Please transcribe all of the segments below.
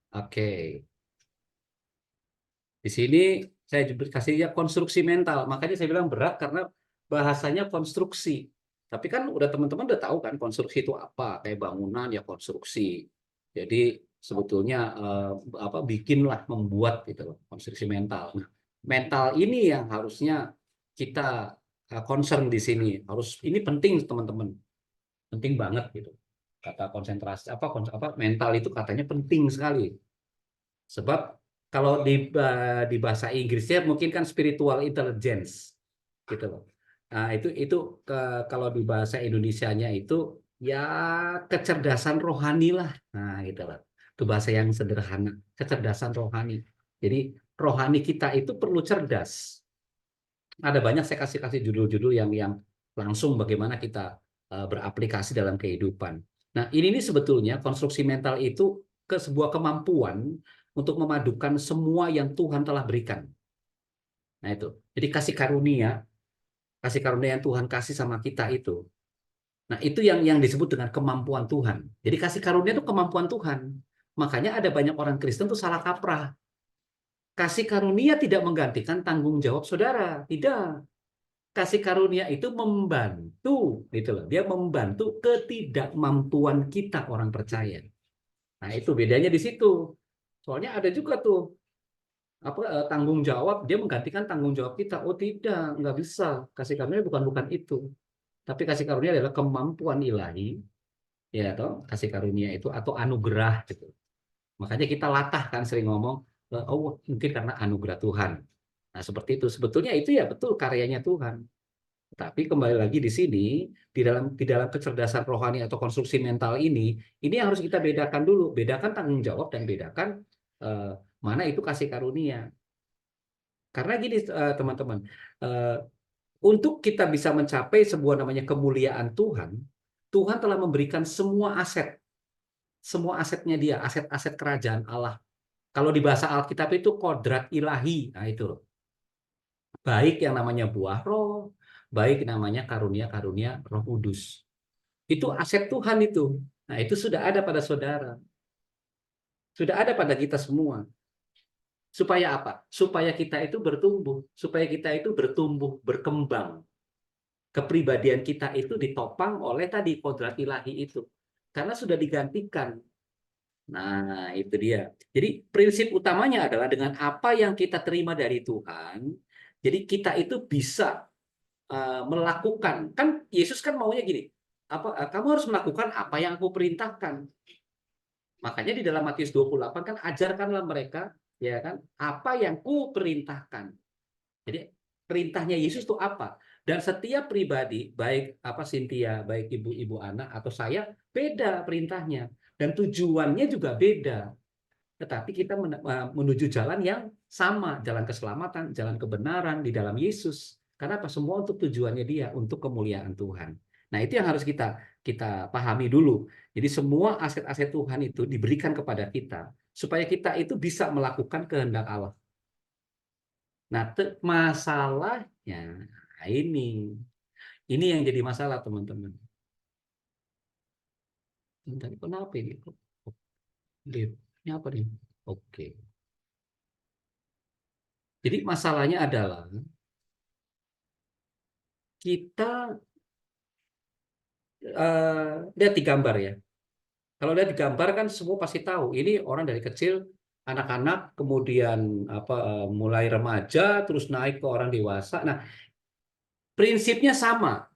Oke, di sini saya juga kasih ya konstruksi mental. Makanya saya bilang berat karena bahasanya konstruksi. Tapi kan udah teman-teman udah tahu kan konstruksi itu apa? Kayak bangunan ya konstruksi. Jadi sebetulnya apa bikinlah membuat gitu loh, konstruksi mental. Nah, mental ini yang harusnya kita concern di sini. Harus ini penting teman-teman, penting banget gitu. Kata konsentrasi apa mental itu katanya penting sekali. Sebab kalau di bahasa Inggrisnya mungkin kan spiritual intelligence gitu loh. Nah, kalau di bahasa Indonesianya itu ya kecerdasan rohani lah. Nah, gitu loh. Itu bahasa yang sederhana, kecerdasan rohani. Jadi rohani kita itu perlu cerdas. Ada banyak saya kasih judul-judul yang langsung bagaimana kita beraplikasi dalam kehidupan. Nah, ini nih sebetulnya konstruksi mental itu ke sebuah kemampuan untuk memadukan semua yang Tuhan telah berikan. Nah, itu. Jadi kasih karunia yang Tuhan kasih sama kita itu. Nah, itu yang disebut dengan kemampuan Tuhan. Jadi kasih karunia itu kemampuan Tuhan. Makanya ada banyak orang Kristen tuh salah kaprah. Kasih karunia tidak menggantikan tanggung jawab saudara. Tidak. Kasih karunia itu membantu gitu loh. Dia membantu ketidakmampuan kita orang percaya. Nah, itu bedanya di situ. Soalnya ada juga tuh tanggung jawab dia menggantikan tanggung jawab kita. Oh, tidak, nggak bisa. Kasih karunia bukan itu. Tapi kasih karunia adalah kemampuan ilahi, ya toh, kasih karunia itu atau anugerah gitu. Makanya kita latah kan sering ngomong, oh mungkin karena anugerah Tuhan. Nah, seperti itu. Sebetulnya itu ya betul karyanya Tuhan. Tapi kembali lagi di sini, di dalam kecerdasan rohani atau konstruksi mental ini yang harus kita bedakan dulu, bedakan tanggung jawab dan bedakan eh, mana itu kasih karunia. Karena gini teman-teman, eh, untuk kita bisa mencapai sebuah namanya kemuliaan Tuhan, Tuhan telah memberikan semua asetnya dia, aset-aset kerajaan Allah. Kalau di bahasa Alkitab itu kodrat ilahi, nah itu loh. Baik yang namanya buah roh, baik namanya karunia-karunia Roh Kudus. Itu aset Tuhan itu. Nah, itu sudah ada pada saudara. Sudah ada pada kita semua. Supaya apa? Supaya kita itu bertumbuh. Supaya kita itu bertumbuh, berkembang. Kepribadian kita itu ditopang oleh tadi kodrat ilahi itu. Karena sudah digantikan. Nah, itu dia. Jadi prinsip utamanya adalah dengan apa yang kita terima dari Tuhan, jadi kita itu bisa melakukan. Kan Yesus kan maunya gini, kamu harus melakukan apa yang aku perintahkan. Makanya di dalam Matius 28 kan ajarkanlah mereka ya kan apa yang ku perintahkan. Jadi perintahnya Yesus itu apa? Dan setiap pribadi baik apa Cynthia, baik ibu-ibu anak atau saya beda perintahnya dan tujuannya juga beda. Tetapi kita menuju jalan yang sama, jalan keselamatan, jalan kebenaran di dalam Yesus. Karena apa? Semua untuk tujuannya dia, untuk kemuliaan Tuhan. Nah, itu yang harus kita kita pahami dulu. Jadi semua aset-aset Tuhan itu diberikan kepada kita supaya kita itu bisa melakukan kehendak Allah. Nah, masalahnya nah ini yang jadi masalah teman-teman. Tadi kenapa ini? Ini apa nih? Oke. Jadi masalahnya adalah kita lihat di gambar ya. Kalau lihat di gambar kan semua pasti tahu ini orang dari kecil, anak-anak, kemudian mulai remaja, terus naik ke orang dewasa. Nah, prinsipnya sama.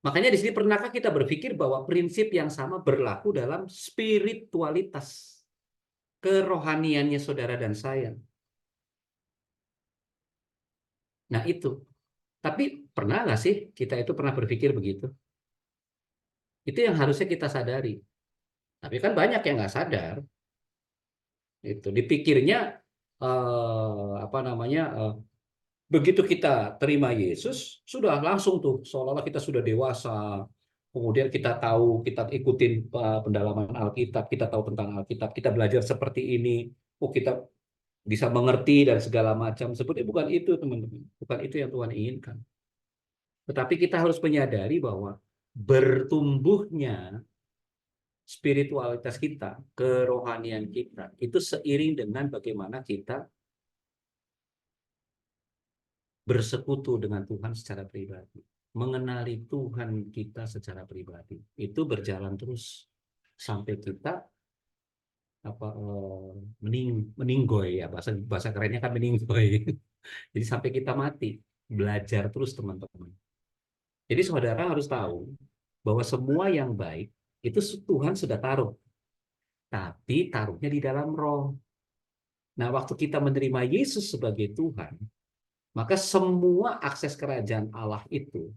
Makanya di sini pernahkah kita berpikir bahwa prinsip yang sama berlaku dalam spiritualitas kerohaniannya saudara dan saya. Nah, itu. Tapi pernah nggak sih kita itu pernah berpikir begitu? Itu yang harusnya kita sadari. Tapi kan banyak yang nggak sadar. Itu dipikirnya apa namanya begitu kita terima Yesus sudah langsung tuh seolah-olah kita sudah dewasa. Kemudian kita tahu kita ikutin pendalaman Alkitab, kita tahu tentang Alkitab, kita belajar seperti ini. Oh, kita bisa mengerti dan segala macam. Sebenarnya bukan itu, teman-teman. Bukan itu yang Tuhan inginkan. Tetapi kita harus menyadari bahwa bertumbuhnya spiritualitas kita, kerohanian kita, itu seiring dengan bagaimana kita bersekutu dengan Tuhan secara pribadi. Mengenali Tuhan kita secara pribadi. Itu berjalan terus sampai kita meninggoy ya, bahasa kerennya kan meninggoy. Jadi sampai kita mati, belajar terus teman-teman. Jadi saudara harus tahu bahwa semua yang baik itu Tuhan sudah taruh, tapi taruhnya di dalam roh. Nah, waktu kita menerima Yesus sebagai Tuhan, maka semua akses kerajaan Allah itu,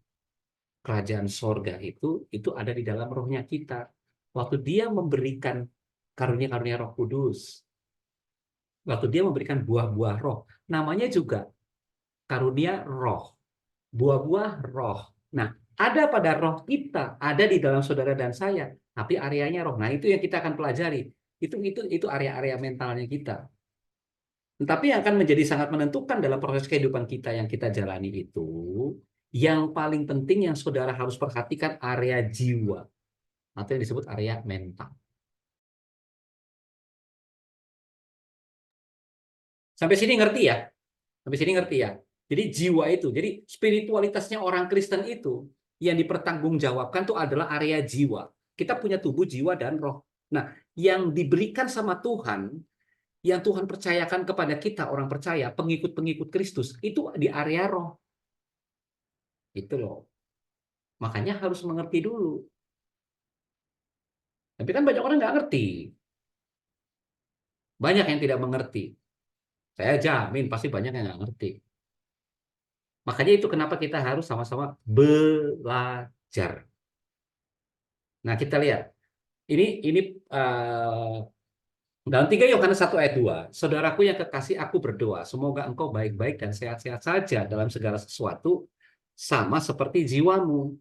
kerajaan sorga itu ada di dalam rohnya kita. Waktu dia memberikan karunia-karunia Roh Kudus, waktu dia memberikan buah-buah roh, namanya juga karunia roh, buah-buah roh. Nah, ada pada roh kita, ada di dalam saudara dan saya, tapi areanya roh. Nah, itu yang kita akan pelajari. Itu area-area mentalnya kita. Tapi yang akan menjadi sangat menentukan dalam proses kehidupan kita yang kita jalani itu, yang paling penting yang saudara harus perhatikan area jiwa, atau yang disebut area mental. Sampai sini ngerti ya? Sampai sini ngerti ya? Jadi jiwa itu, jadi spiritualitasnya orang Kristen itu yang dipertanggungjawabkan itu adalah area jiwa. Kita punya tubuh, jiwa, dan roh. Nah, yang diberikan sama Tuhan, yang Tuhan percayakan kepada kita, orang percaya, pengikut-pengikut Kristus, itu di area roh. Itu loh. Makanya harus mengerti dulu. Tapi kan banyak orang nggak ngerti. Banyak yang tidak mengerti. Saya jamin pasti banyak yang nggak ngerti. Makanya itu kenapa kita harus sama-sama belajar. Nah, kita lihat. Ini dalam 3 Yohanes 1 ayat 2. Saudaraku yang kekasih, aku berdoa. Semoga engkau baik-baik dan sehat-sehat saja dalam segala sesuatu, sama seperti jiwamu.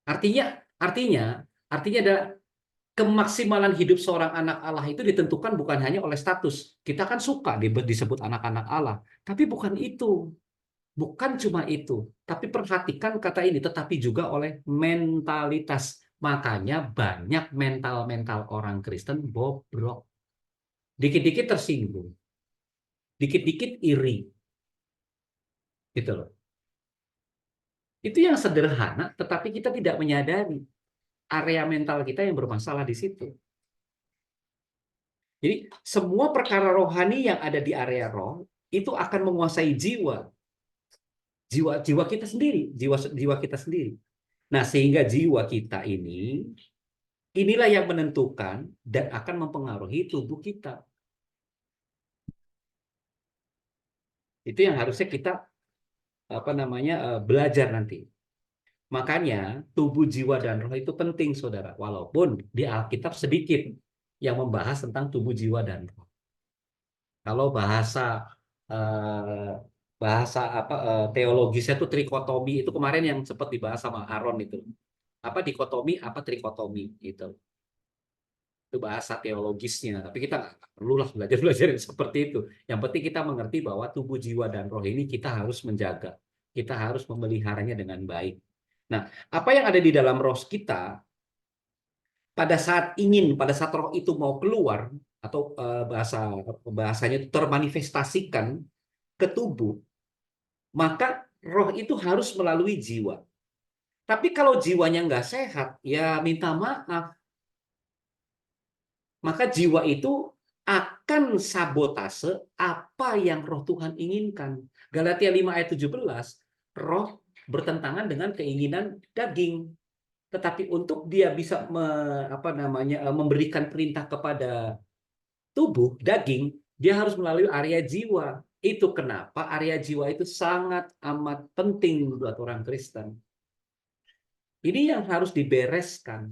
Artinya, artinya, artinya ada kemaksimalan hidup seorang anak Allah itu ditentukan bukan hanya oleh status. Kita kan suka disebut anak-anak Allah, tapi bukan itu. Bukan cuma itu, tapi perhatikan kata ini, tetapi juga oleh mentalitas. Makanya banyak mental-mental orang Kristen bobrok. Dikit-dikit tersinggung, dikit-dikit iri. Gitu loh. Itu yang sederhana, tetapi kita tidak menyadari area mental kita yang bermasalah di situ. Jadi semua perkara rohani yang ada di area roh itu akan menguasai jiwa, jiwa kita sendiri, jiwa kita sendiri. Nah, sehingga jiwa kita inilah yang menentukan dan akan mempengaruhi tubuh kita. Itu yang harusnya kita belajar nanti. Makanya tubuh, jiwa, dan roh itu penting, saudara. Walaupun di Alkitab sedikit yang membahas tentang tubuh, jiwa, dan roh. Kalau bahasa eh, teologisnya itu trikotomi, itu kemarin yang sempat dibahas sama Aaron itu. Apa dikotomi, apa trikotomi gitu. Itu bahasa teologisnya. Tapi kita nggak perlu lah belajar yang seperti itu. Yang penting kita mengerti bahwa tubuh, jiwa, dan roh ini kita harus menjaga. Kita harus memeliharanya dengan baik. Nah, apa yang ada di dalam roh kita, pada saat roh itu mau keluar, atau bahasanya itu termanifestasikan ke tubuh, maka roh itu harus melalui jiwa. Tapi kalau jiwanya nggak sehat, ya minta maaf, maka jiwa itu akan sabotase apa yang roh Tuhan inginkan. Galatia 5 ayat 17, roh bertentangan dengan keinginan daging. Tetapi untuk dia bisa memberikan perintah kepada tubuh, daging, dia harus melalui area jiwa. Itu kenapa area jiwa itu sangat amat penting buat orang Kristen. Ini yang harus dibereskan.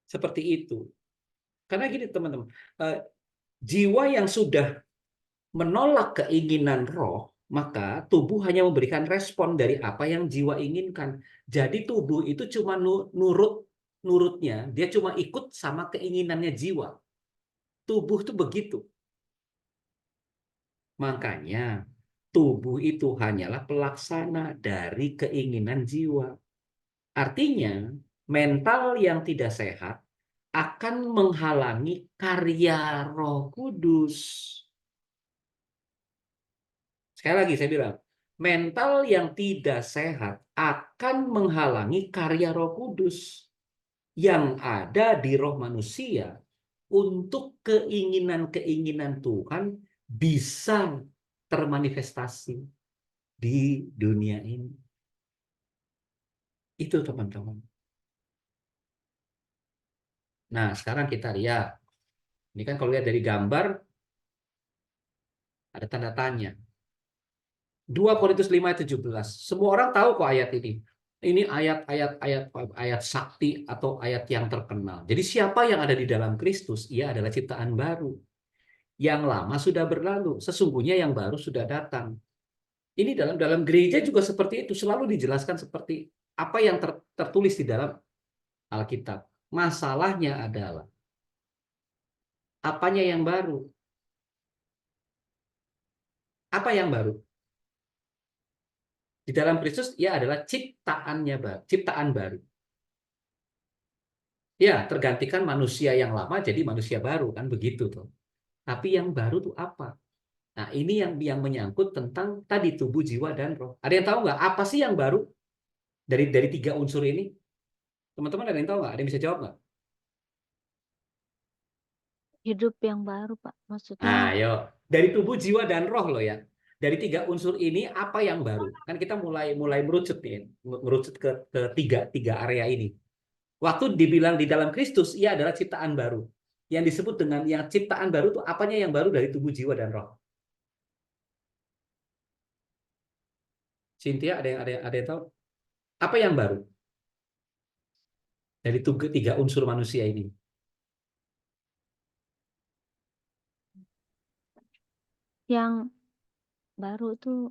Seperti itu. Karena gini teman-teman, jiwa yang sudah menolak keinginan roh, maka tubuh hanya memberikan respon dari apa yang jiwa inginkan. Jadi tubuh itu cuma nurutnya, dia cuma ikut sama keinginannya jiwa. Tubuh itu begitu. Makanya tubuh itu hanyalah pelaksana dari keinginan jiwa. Artinya mental yang tidak sehat akan menghalangi karya Roh Kudus. Sekali lagi saya bilang, mental yang tidak sehat akan menghalangi karya Roh Kudus yang ada di roh manusia untuk keinginan-keinginan Tuhan bisa termanifestasi di dunia ini. Itu teman-teman. Nah, sekarang kita lihat. Ini kan kalau lihat dari gambar, ada tanda tanya. 2 Korintus 5:17. Semua orang tahu kok ayat ini. Ini ayat sakti atau ayat yang terkenal. Jadi siapa yang ada di dalam Kristus, ia adalah ciptaan baru. Yang lama sudah berlalu, sesungguhnya yang baru sudah datang. Ini dalam gereja juga seperti itu, selalu dijelaskan seperti apa yang tertulis di dalam Alkitab. Masalahnya adalah apanya yang baru? Apa yang baru? Di dalam Kristus ia adalah ciptaan baru. Ya, tergantikan manusia yang lama jadi manusia baru kan begitu tuh. Tapi yang baru tuh apa? Nah, ini yang menyangkut tentang tadi tubuh, jiwa, dan roh. Ada yang tahu nggak apa sih yang baru dari 3 unsur ini? Teman-teman ada yang tahu nggak? Ada yang bisa jawab nggak? Hidup yang baru, Pak. Nah, Maksudnya ayo. Dari tubuh, jiwa, dan roh loh ya. Dari 3 unsur ini apa yang baru? Kan kita mulai merucut nih, merucut ke tiga area ini. Waktu dibilang di dalam Kristus, ia adalah ciptaan baru. Yang disebut dengan yang ciptaan baru itu apanya yang baru dari tubuh, jiwa, dan roh? Cynthia, ada yang tahu? Apa yang baru dari 3 unsur manusia ini? yang baru tuh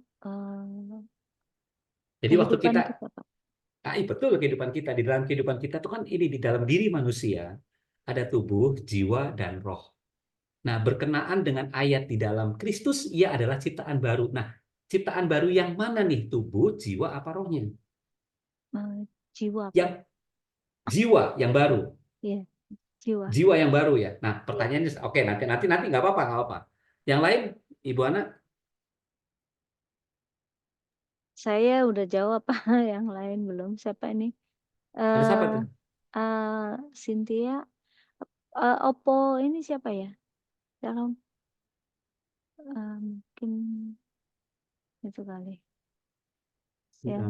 Jadi waktu kehidupan kita, kita, Pak. betul kehidupan kita, di dalam kehidupan kita tuh kan ini di dalam diri manusia, ada tubuh, jiwa, dan roh. Nah, berkenaan dengan ayat di dalam Kristus, ia adalah ciptaan baru. Nah, ciptaan baru yang mana nih? Tubuh, jiwa, apa rohnya? Jiwa, Pak. Yang jiwa yang baru. Iya, jiwa. Jiwa yang baru ya. Nah, Iya. pertanyaannya, oke, nanti nggak apa-apa. Yang lain, Ibu Ana, Saya udah jawab, Pak. Yang lain belum. Siapa ini? ada siapa Eh tuh? Cynthia. Oppo ini siapa ya? Dalam mungkin itu kali. Ya,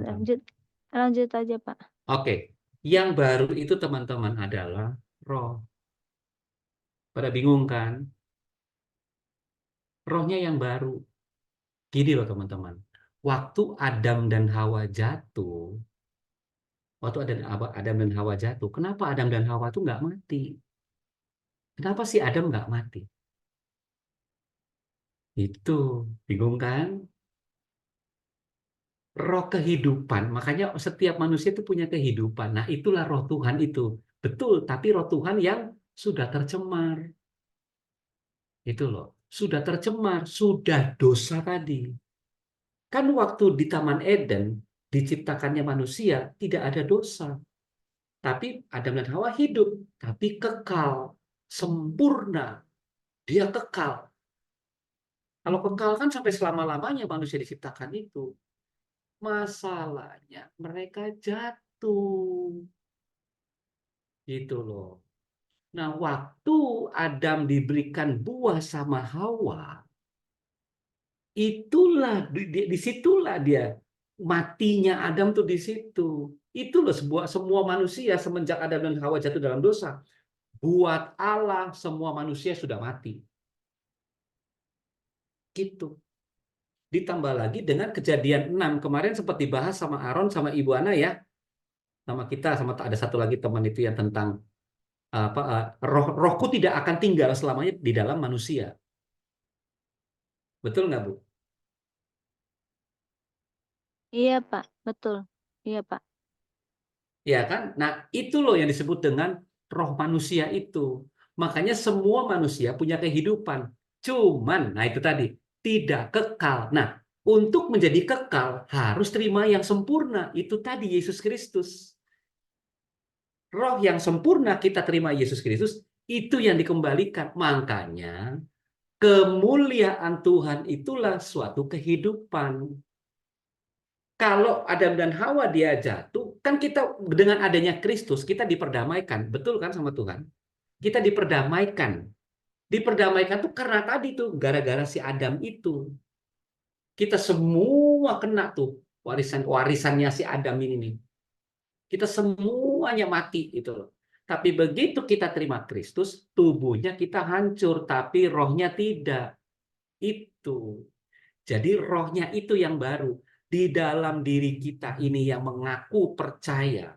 lanjut aja, Pak. Oke, yang baru itu teman-teman adalah roh. Pada bingung kan? Rohnya yang baru. Gini loh teman-teman. Waktu Adam dan Hawa jatuh, Adam dan Hawa jatuh, kenapa Adam dan Hawa tuh nggak mati? Kenapa sih Adam nggak mati? Itu, bingung kan? Roh kehidupan, makanya setiap manusia itu punya kehidupan. Nah, itulah roh Tuhan itu. Betul, tapi roh Tuhan yang sudah tercemar. Itu loh, sudah tercemar, sudah dosa tadi. Kan waktu di Taman Eden, diciptakannya manusia, tidak ada dosa. Tapi Adam dan Hawa hidup, tapi kekal, sempurna. Dia kekal. Kalau kekal kan sampai selama-lamanya manusia diciptakan itu. Masalahnya mereka jatuh. Gitu loh. Nah, waktu Adam diberikan buah sama Hawa, disitulah dia matinya Adam tuh di situ. Itu loh semua manusia semenjak Adam dan Hawa jatuh dalam dosa. Buat Allah semua manusia sudah mati. Gitu. Ditambah lagi dengan kejadian 6 kemarin sempat dibahas sama Aaron sama Ibu Ana ya, sama kita sama ada satu lagi teman itu yang tentang rohku tidak akan tinggal selamanya di dalam manusia. Betul nggak Bu? Iya, Pak. Betul. Iya, Pak. Ya kan? Nah, itu loh yang disebut dengan roh manusia itu. Makanya semua manusia punya kehidupan. Cuman, nah itu tadi, tidak kekal. Nah, untuk menjadi kekal harus terima yang sempurna. Itu tadi Yesus Kristus. Roh yang sempurna kita terima Yesus Kristus, itu yang dikembalikan. Makanya kemuliaan Tuhan itulah suatu kehidupan. Kalau Adam dan Hawa dia jatuh, kan kita dengan adanya Kristus, kita diperdamaikan. Betul kan sama Tuhan? Kita diperdamaikan. Diperdamaikan tuh karena tadi tuh, gara-gara si Adam itu. Kita semua kena tuh warisannya si Adam ini nih. Kita semuanya mati itu loh. Tapi begitu kita terima Kristus, tubuhnya kita hancur, tapi rohnya tidak. Itu. Jadi rohnya itu yang baru. Di dalam diri kita ini yang mengaku percaya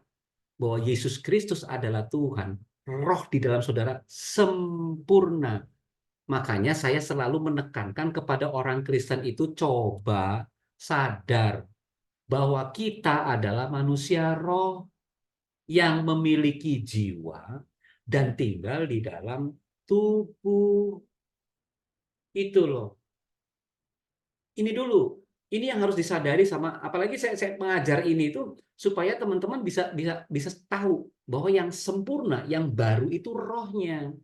bahwa Yesus Kristus adalah Tuhan. Roh di dalam saudara sempurna. Makanya saya selalu menekankan kepada orang Kristen itu coba sadar bahwa kita adalah manusia roh yang memiliki jiwa dan tinggal di dalam tubuh. Itu loh. Ini dulu. Ini yang harus disadari sama apalagi saya mengajar ini itu supaya teman-teman bisa tahu bahwa yang sempurna, yang baru itu rohnya.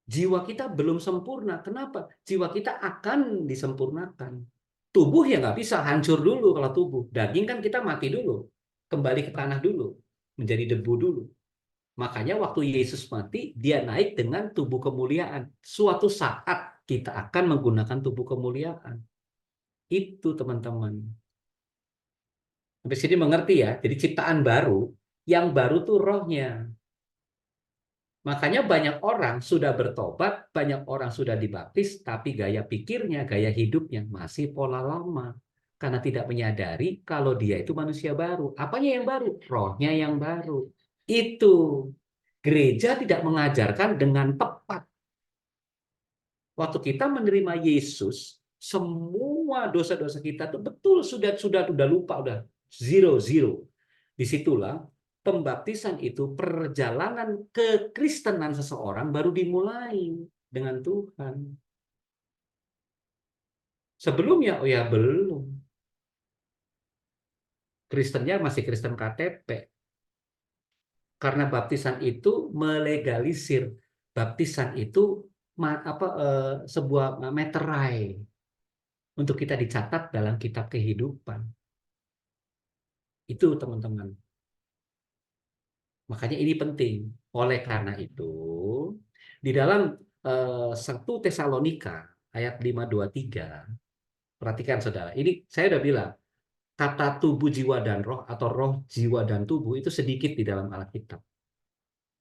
Jiwa kita belum sempurna. Kenapa? Jiwa kita akan disempurnakan. Tubuh ya nggak bisa, hancur dulu kalau tubuh. Daging kan kita mati dulu. Kembali ke tanah dulu. Menjadi debu dulu. Makanya waktu Yesus mati, dia naik dengan tubuh kemuliaan. Suatu saat kita akan menggunakan tubuh kemuliaan. Itu teman-teman. Sampai sini mengerti ya? Jadi ciptaan baru, yang baru tuh rohnya. Makanya banyak orang sudah bertobat, banyak orang sudah dibaptis, tapi gaya pikirnya, gaya hidupnya masih pola lama. Karena tidak menyadari kalau dia itu manusia baru. Apanya yang baru? Rohnya yang baru. Itu. Gereja tidak mengajarkan dengan tepat. Waktu kita menerima Yesus, semua dosa-dosa kita itu betul sudah lupa, udah zero zero. Disitulah pembaptisan itu perjalanan kekristenan seseorang baru dimulai dengan Tuhan. Sebelumnya, oh ya belum. Kristennya masih Kristen KTP. Karena baptisan itu melegalisir. Baptisan itu sebuah meterai untuk kita dicatat dalam kitab kehidupan. Itu teman-teman. Makanya ini penting. Oleh karena itu, di dalam 1 Tesalonika ayat 5:23, perhatikan saudara, ini saya udah bilang, kata tubuh, jiwa, dan roh, atau roh, jiwa, dan tubuh itu sedikit di dalam Alkitab.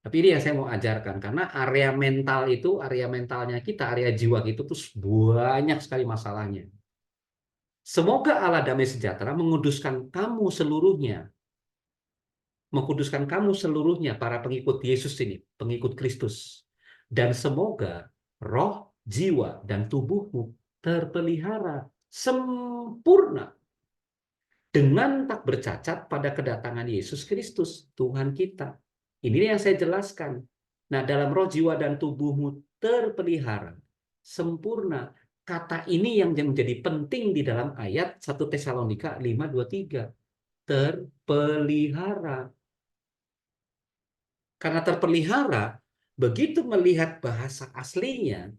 Tapi ini yang saya mau ajarkan, karena area mental itu, area mentalnya kita, area jiwa itu tuh banyak sekali masalahnya. Semoga Allah damai sejahtera menguduskan kamu seluruhnya, mengkuduskan kamu seluruhnya, para pengikut Yesus ini, pengikut Kristus. Dan semoga roh, jiwa, dan tubuhmu terpelihara sempurna dengan tak bercacat pada kedatangan Yesus Kristus, Tuhan kita. Ini yang saya jelaskan. Nah, dalam roh, jiwa, dan tubuhmu terpelihara sempurna. Kata ini yang menjadi penting di dalam ayat 1 Tesalonika 5:23. Terpelihara. Karena terpelihara, begitu melihat bahasa aslinya,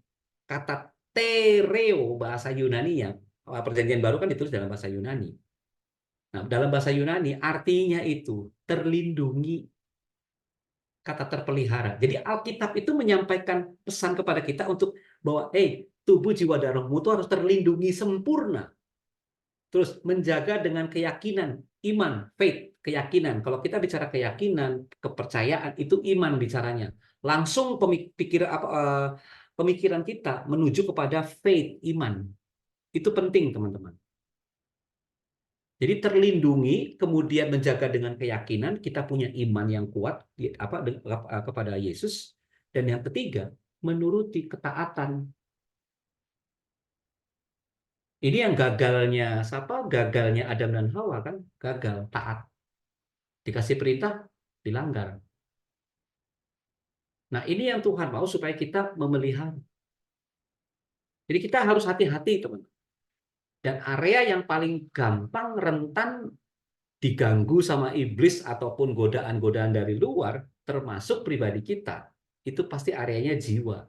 kata tereo, bahasa Yunani-nya, Perjanjian Baru kan ditulis dalam bahasa Yunani. Nah, dalam bahasa Yunani artinya itu terlindungi, kata terpelihara. Jadi Alkitab itu menyampaikan pesan kepada kita untuk bahwa, tubuh, jiwa, dan rohmu itu harus terlindungi sempurna. Terus menjaga dengan keyakinan, iman, faith, keyakinan. Kalau kita bicara keyakinan, kepercayaan, itu iman bicaranya. Langsung pemikiran kita menuju kepada faith, iman. Itu penting, teman-teman. Jadi terlindungi, kemudian menjaga dengan keyakinan, kita punya iman yang kuat kepada Yesus. Dan yang ketiga, menuruti ketaatan. Ini yang gagalnya, gagalnya Adam dan Hawa kan? Gagal, taat. Dikasih perintah, dilanggar. Nah, ini yang Tuhan mau supaya kita memelihara. Jadi kita harus hati-hati, teman. Dan area yang paling gampang, rentan diganggu sama iblis ataupun godaan-godaan dari luar, termasuk pribadi kita, itu pasti areanya jiwa.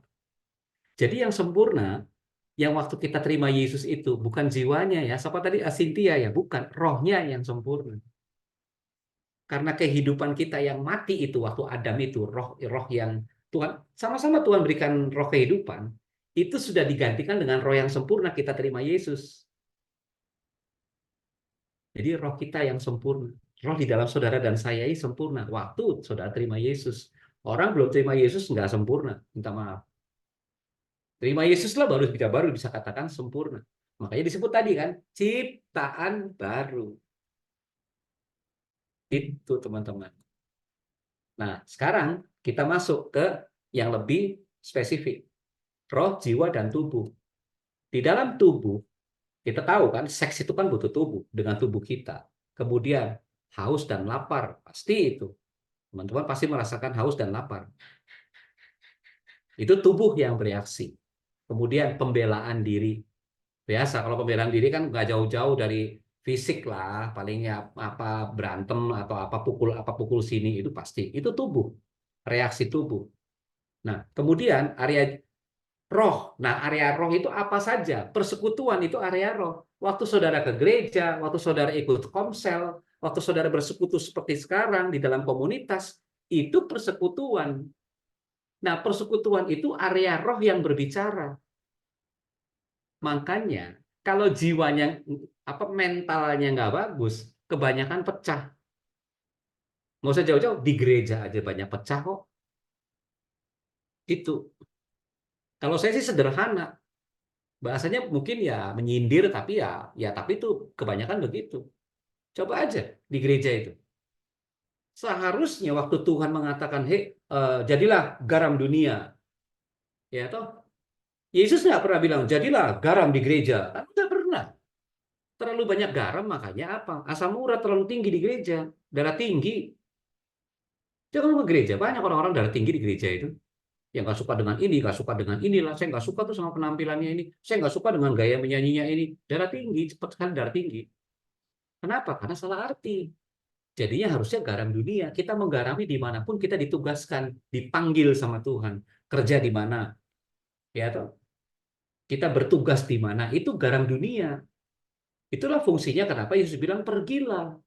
Jadi yang sempurna, yang waktu kita terima Yesus itu bukan jiwanya ya, siapa tadi Asintia ya, bukan, rohnya yang sempurna. Karena kehidupan kita yang mati itu waktu Adam itu, roh yang Tuhan sama-sama Tuhan berikan roh kehidupan, itu sudah digantikan dengan roh yang sempurna kita terima Yesus. Jadi roh kita yang sempurna. Roh di dalam saudara dan saya ini sempurna. Waktu saudara terima Yesus. Orang belum terima Yesus nggak sempurna. Minta maaf. Terima Yesus lah baru bisa katakan sempurna. Makanya disebut tadi kan, ciptaan baru. Itu teman-teman. Nah, sekarang kita masuk ke yang lebih spesifik. Roh, jiwa, dan tubuh. Di dalam tubuh, kita tahu kan, seks itu kan butuh tubuh dengan tubuh kita. Kemudian, haus dan lapar, pasti itu. Teman-teman pasti merasakan haus dan lapar. Itu tubuh yang bereaksi. Kemudian, pembelaan diri. Biasa, kalau pembelaan diri kan nggak jauh-jauh dari fisik lah. Palingnya apa berantem atau apa pukul sini, itu pasti. Itu tubuh, reaksi tubuh. Nah, kemudian area roh. Nah, area roh itu apa saja? Persekutuan itu area roh. Waktu saudara ke gereja, waktu saudara ikut komsel, waktu saudara bersekutu seperti sekarang di dalam komunitas, itu persekutuan. Nah, persekutuan itu area roh yang berbicara. Makanya, kalau jiwanya mentalnya nggak bagus, kebanyakan pecah. Nggak usah jauh-jauh, di gereja aja banyak pecah kok. Itu. Kalau saya sih sederhana, bahasanya mungkin ya menyindir tapi tapi itu kebanyakan begitu. Coba aja di gereja itu. Seharusnya waktu Tuhan mengatakan, "Hei, jadilah garam dunia." Ya toh, Yesus nggak pernah bilang, "Jadilah garam di gereja." Kan nggak pernah. Terlalu banyak garam makanya apa? Asam urat terlalu tinggi di gereja, darah tinggi. Jangan ke gereja, banyak orang-orang darah tinggi di gereja itu. Yang nggak suka dengan ini, nggak suka dengan inilah. Saya nggak suka tuh sama penampilannya ini. Saya nggak suka dengan gaya menyanyinya ini. Darah tinggi, cepat sekali darah tinggi. Kenapa? Karena salah arti. Jadinya harusnya garam dunia. Kita menggarami dimanapun kita ditugaskan, dipanggil sama Tuhan. Kerja di mana, ya toh? Kita bertugas di mana, itu garam dunia. Itulah fungsinya kenapa Yesus bilang pergilah.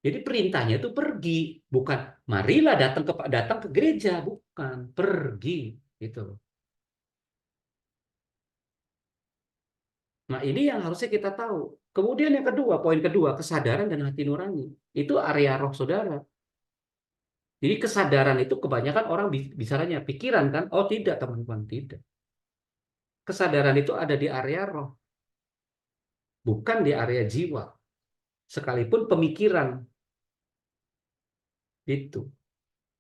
Jadi perintahnya itu pergi, bukan marilah datang ke gereja, bukan pergi, gitu. Nah, ini yang harusnya kita tahu. Kemudian yang kedua, poin kedua, kesadaran dan hati nurani. Itu area roh saudara. Jadi kesadaran itu kebanyakan orang bicaranya pikiran kan? Oh tidak teman-teman, tidak. Kesadaran itu ada di area roh, bukan di area jiwa. Sekalipun pemikiran itu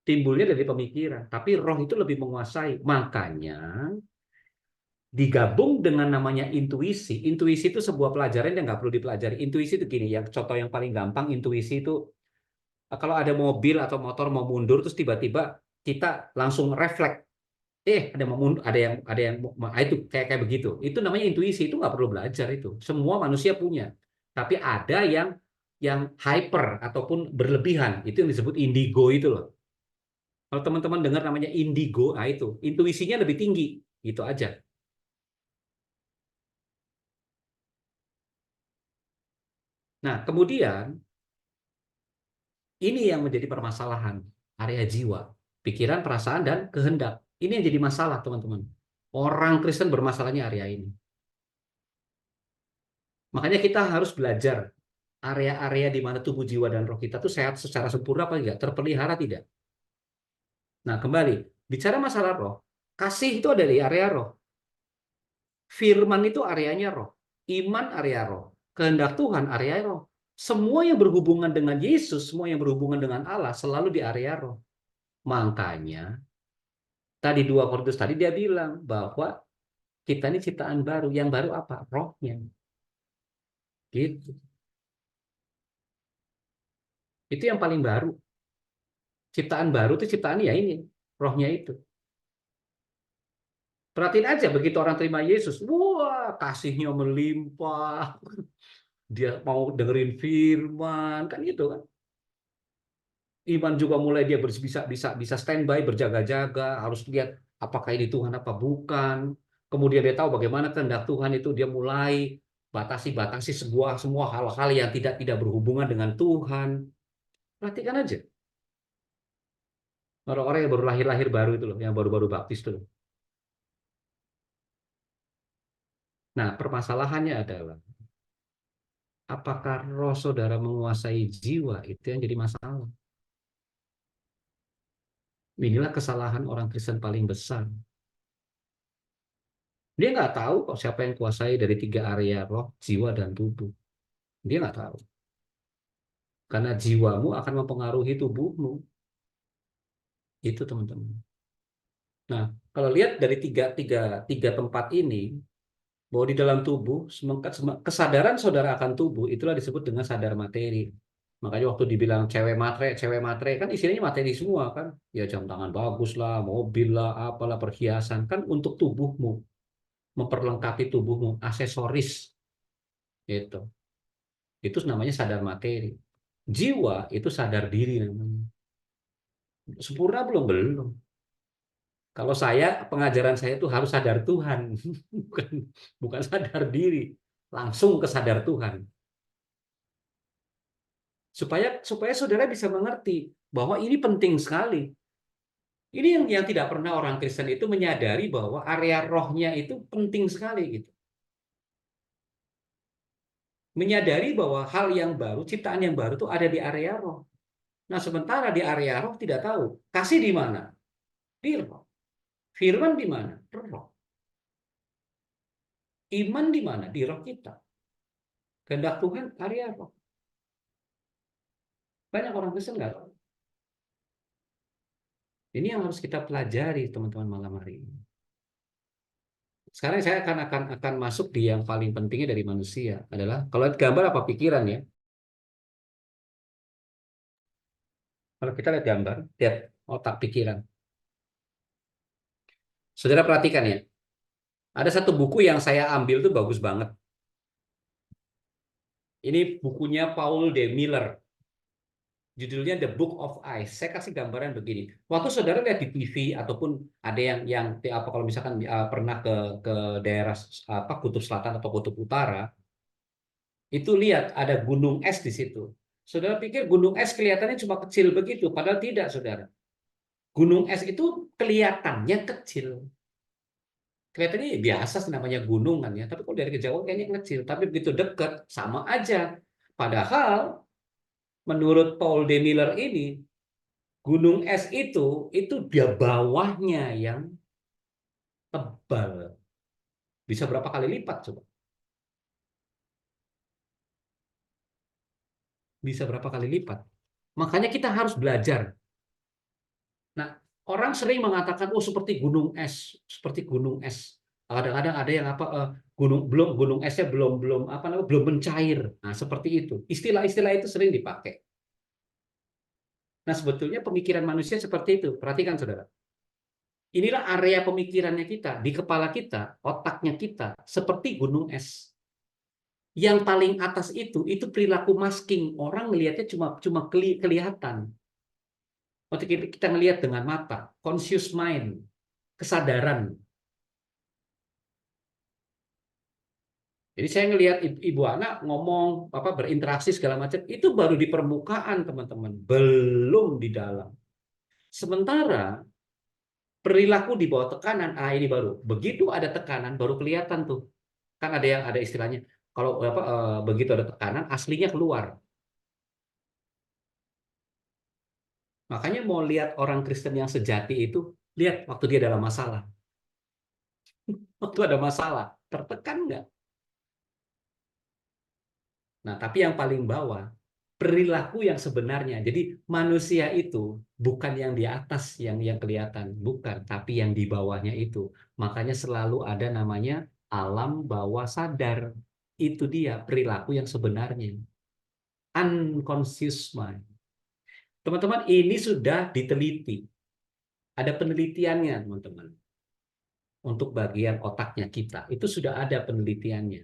timbulnya dari pemikiran, tapi roh itu lebih menguasai. Makanya digabung dengan namanya intuisi. Intuisi itu sebuah pelajaran yang nggak perlu dipelajari. Intuisi itu gini, yang contoh yang paling gampang intuisi itu kalau ada mobil atau motor mau mundur terus tiba-tiba kita langsung refleks, ada mau mundur, ada yang itu kayak begitu. Itu namanya intuisi, itu nggak perlu belajar itu. Semua manusia punya. Tapi ada yang hyper ataupun berlebihan, itu yang disebut indigo itu loh. Kalau teman-teman dengar namanya indigo, itu intuisinya lebih tinggi, gitu aja. Nah, kemudian ini yang menjadi permasalahan area jiwa, pikiran, perasaan, dan kehendak. Ini yang jadi masalah, teman-teman. Orang Kristen bermasalahnya area ini. Makanya kita harus belajar area-area di mana tubuh, jiwa, dan roh kita tuh sehat secara sempurna apa enggak, terpelihara tidak. Nah, kembali, bicara masalah roh, kasih itu ada di area roh. Firman itu areanya roh. Iman area roh. Kehendak Tuhan area roh. Semua yang berhubungan dengan Yesus, semua yang berhubungan dengan Allah selalu di area roh. Makanya tadi 2 Korintus tadi dia bilang bahwa kita ini ciptaan baru. Yang baru apa? Rohnya. Gitu. Itu yang paling baru. Ciptaan baru itu ciptaan ya ini, rohnya itu. Perhatiin aja begitu orang terima Yesus, wah kasihnya melimpah. dia mau dengerin firman, kan gitu kan. Iman juga mulai dia bisa standby, berjaga-jaga, harus lihat apakah ini Tuhan apa bukan. Kemudian dia tahu bagaimana kehendak Tuhan itu, dia mulai batasi semua hal-hal yang tidak berhubungan dengan Tuhan. Perhatikan aja orang-orang yang baru lahir baru itu loh, yang baru-baru baptis itu loh. Nah, permasalahannya adalah apakah roh saudara menguasai jiwa, itu yang jadi masalah. Inilah kesalahan orang Kristen paling besar. Dia nggak tahu kok siapa yang kuasai dari 3 area roh, jiwa, dan tubuh. Dia nggak tahu. Karena jiwamu akan mempengaruhi tubuhmu. Itu teman-teman. Nah, kalau lihat dari tiga tempat ini, bahwa di dalam tubuh, kesadaran saudara akan tubuh, itulah disebut dengan sadar materi. Makanya waktu dibilang cewek matre, kan istilahnya materi semua kan. Ya jam tangan bagus lah, mobil lah, apalah perhiasan. Kan untuk tubuhmu, memperlengkapi tubuhmu, aksesoris. Gitu. Itu namanya sadar materi. Jiwa itu sadar diri namanya. Sempurna belum? Belum. Kalau saya, pengajaran saya itu harus sadar Tuhan, bukan bukan sadar diri, langsung ke sadar Tuhan. Supaya supaya saudara bisa mengerti bahwa ini penting sekali. Ini yang tidak pernah orang Kristen itu menyadari bahwa area rohnya itu penting sekali gitu. Menyadari bahwa hal yang baru, ciptaan yang baru itu ada di area roh. Nah, sementara di area roh tidak tahu. Kasih di mana? Di roh. Firman di mana? Roh. Iman di mana? Di roh kita. Kehendak Tuhan area roh. Banyak orang Kristen nggak tahu. Ini yang harus kita pelajari teman-teman malam hari ini. Sekarang saya akan masuk di yang paling pentingnya dari manusia adalah kalau lihat gambar apa pikiran ya. Kalau kita lihat gambar, lihat otak pikiran. Saudara perhatikan ya. Ada satu buku yang saya ambil tuh bagus banget. Ini bukunya Paul D. Miller. Judulnya The Book of Eyes. Saya kasih gambaran begini. Waktu saudara lihat di TV ataupun ada yang apa kalau misalkan pernah ke daerah apa Kutub Selatan atau Kutub Utara, itu lihat ada gunung es di situ. Saudara pikir gunung es kelihatannya cuma kecil begitu, padahal tidak, saudara. Gunung es itu kelihatannya kecil. Kelihatannya ya biasa sih namanya gunung kan ya, tapi kalau dari kejauhan kayaknya kecil, tapi begitu dekat sama aja. Padahal menurut Paul D. Miller ini, gunung es itu dia bawahnya yang tebal. Bisa berapa kali lipat coba? Bisa berapa kali lipat? Makanya kita harus belajar. Nah, orang sering mengatakan, oh seperti gunung es, seperti gunung es. Kadang-kadang ada yang apa gunung esnya belum belum apa namanya belum mencair. Nah, seperti itu. Istilah-istilah itu sering dipakai. Nah, sebetulnya pemikiran manusia seperti itu. Perhatikan, saudara. Inilah area pemikirannya kita di kepala kita, otaknya kita, seperti gunung es. Yang paling atas itu perilaku masking. Orang melihatnya cuma cuma kelihatan. Waktu kita melihat dengan mata, conscious mind, kesadaran. Jadi saya ngelihat ibu anak ngomong apa berinteraksi segala macam itu baru di permukaan teman-teman, belum di dalam. Sementara perilaku di bawah tekanan, ini baru. Begitu ada tekanan baru kelihatan tuh. Kan ada istilahnya kalau apa begitu ada tekanan aslinya keluar. Makanya mau lihat orang Kristen yang sejati itu lihat waktu dia dalam masalah. Waktu ada masalah, tertekan nggak? Nah, tapi yang paling bawah, perilaku yang sebenarnya. Jadi manusia itu bukan yang di atas yang kelihatan, bukan, tapi yang di bawahnya itu. Makanya selalu ada namanya alam bawah sadar. Itu dia perilaku yang sebenarnya. Unconscious mind. Teman-teman, ini sudah diteliti. Ada penelitiannya, teman-teman. Untuk bagian otaknya kita. Itu sudah ada penelitiannya.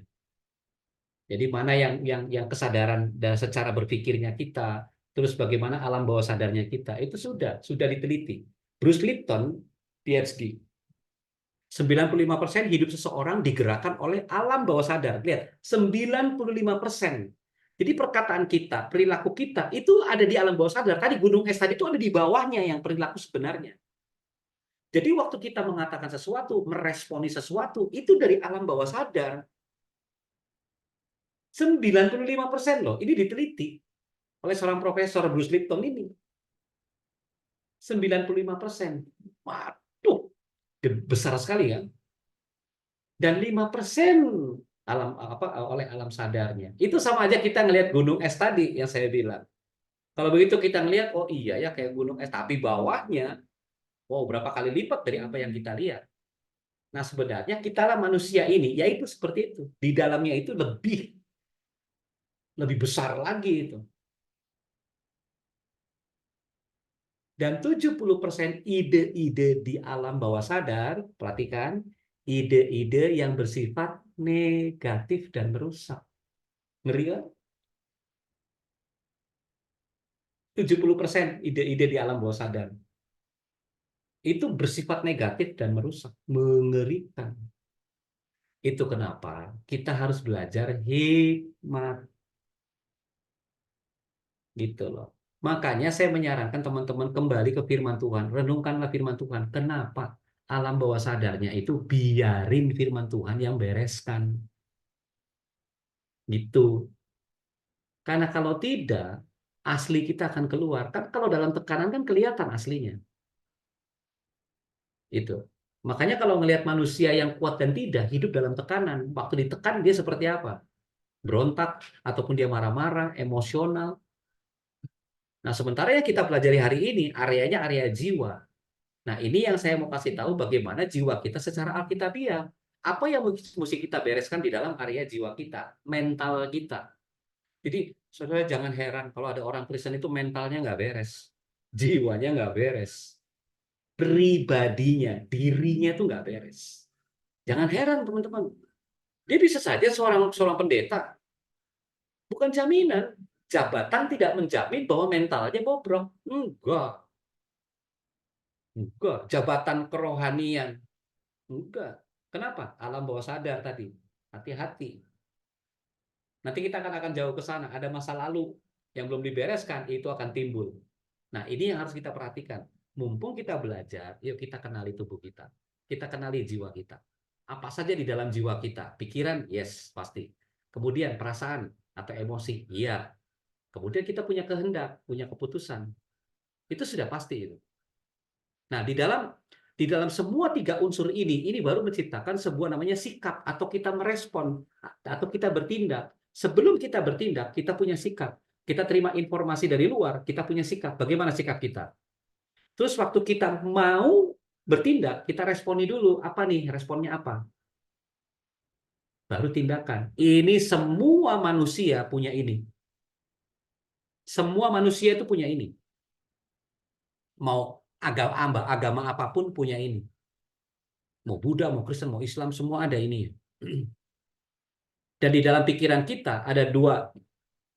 Jadi mana yang kesadaran dan secara berpikirnya kita, terus bagaimana alam bawah sadarnya kita, itu sudah diteliti. Bruce Lipton, PhD, 95% hidup seseorang digerakkan oleh alam bawah sadar. Lihat, 95%. Jadi perkataan kita, perilaku kita itu ada di alam bawah sadar. Tadi gunung es tadi itu ada di bawahnya yang perilaku sebenarnya. Jadi waktu kita mengatakan sesuatu, meresponi sesuatu, itu dari alam bawah sadar. 95% loh, ini diteliti oleh seorang profesor Bruce Lipton ini. 95%. Waduh, besar sekali kan? Dan 5% oleh alam sadarnya. Itu sama aja kita ngelihat gunung es tadi yang saya bilang. Kalau begitu kita ngelihat, oh iya ya kayak gunung es, tapi bawahnya, wow berapa kali lipat dari apa yang kita lihat. Nah sebenarnya kitalah manusia ini, yaitu seperti itu. Di dalamnya itu lebih besar lagi itu. Dan 70% ide-ide di alam bawah sadar, perhatikan, ide-ide yang bersifat negatif dan merusak. Ngeri kan? 70% ide-ide di alam bawah sadar. Itu bersifat negatif dan merusak. Mengerikan. Itu kenapa kita harus belajar hikmat. Gitu loh. Makanya saya menyarankan teman-teman kembali ke firman Tuhan. Renungkanlah firman Tuhan. Kenapa? Alam bawah sadarnya itu biarin firman Tuhan yang bereskan. Gitu. Karena kalau tidak, asli kita akan keluar. Kan kalau dalam tekanan kan kelihatan aslinya. Itu. Makanya kalau ngelihat manusia yang kuat dan tidak, hidup dalam tekanan. Waktu ditekan dia seperti apa? Berontak, ataupun dia marah-marah, emosional. Nah, sementara yang kita pelajari hari ini, areanya area jiwa. Nah, ini yang saya mau kasih tahu bagaimana jiwa kita secara alkitabiah. Apa yang mesti kita bereskan di dalam area jiwa kita, mental kita. Jadi, saudara jangan heran kalau ada orang Kristen itu mentalnya nggak beres. Jiwanya nggak beres. Pribadinya, dirinya itu nggak beres. Jangan heran, teman-teman. Dia bisa saja seorang seorang pendeta. Bukan jaminan. Jabatan tidak menjamin bahwa mentalnya bobrok. Enggak. Enggak. Jabatan kerohanian. Enggak. Kenapa? Alam bawah sadar tadi. Hati-hati. Nanti kita akan jauh ke sana. Ada masa lalu yang belum dibereskan, itu akan timbul. Nah, ini yang harus kita perhatikan. Mumpung kita belajar, yuk kita kenali tubuh kita. Kita kenali jiwa kita. Apa saja di dalam jiwa kita? Pikiran, yes, pasti. Kemudian perasaan atau emosi, iya. Kemudian kita punya kehendak, punya keputusan. Itu sudah pasti itu. Nah, di dalam semua tiga unsur ini baru menciptakan sebuah namanya sikap atau kita merespon atau kita bertindak. Sebelum kita bertindak, kita punya sikap. Kita terima informasi dari luar, kita punya sikap. Bagaimana sikap kita? Terus waktu kita mau bertindak, kita responi dulu. Apa nih? Responnya apa? Baru tindakan. Ini semua manusia punya ini. Semua manusia itu punya ini. Mau agama apapun punya ini. Mau Buddha, mau Kristen, mau Islam, semua ada ini. Dan di dalam pikiran kita ada dua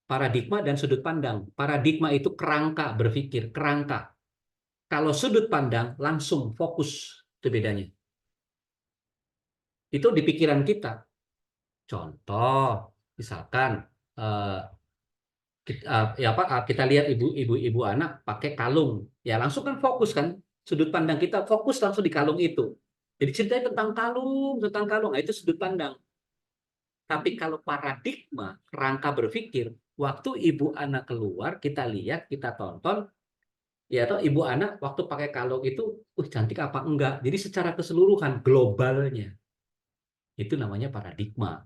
paradigma dan sudut pandang. Paradigma itu kerangka berpikir, kerangka. Kalau sudut pandang langsung fokus, itu bedanya. Itu di pikiran kita. Contoh, misalkan kita lihat ibu anak pakai kalung, ya langsung kan fokus kan, sudut pandang kita fokus langsung di kalung itu. Jadi ceritanya tentang kalung, nah, itu sudut pandang. Tapi kalau paradigma, kerangka berpikir, waktu ibu anak keluar, kita lihat, kita tonton, ya atau ibu anak waktu pakai kalung itu, cantik apa enggak. Jadi secara keseluruhan, globalnya, itu namanya paradigma.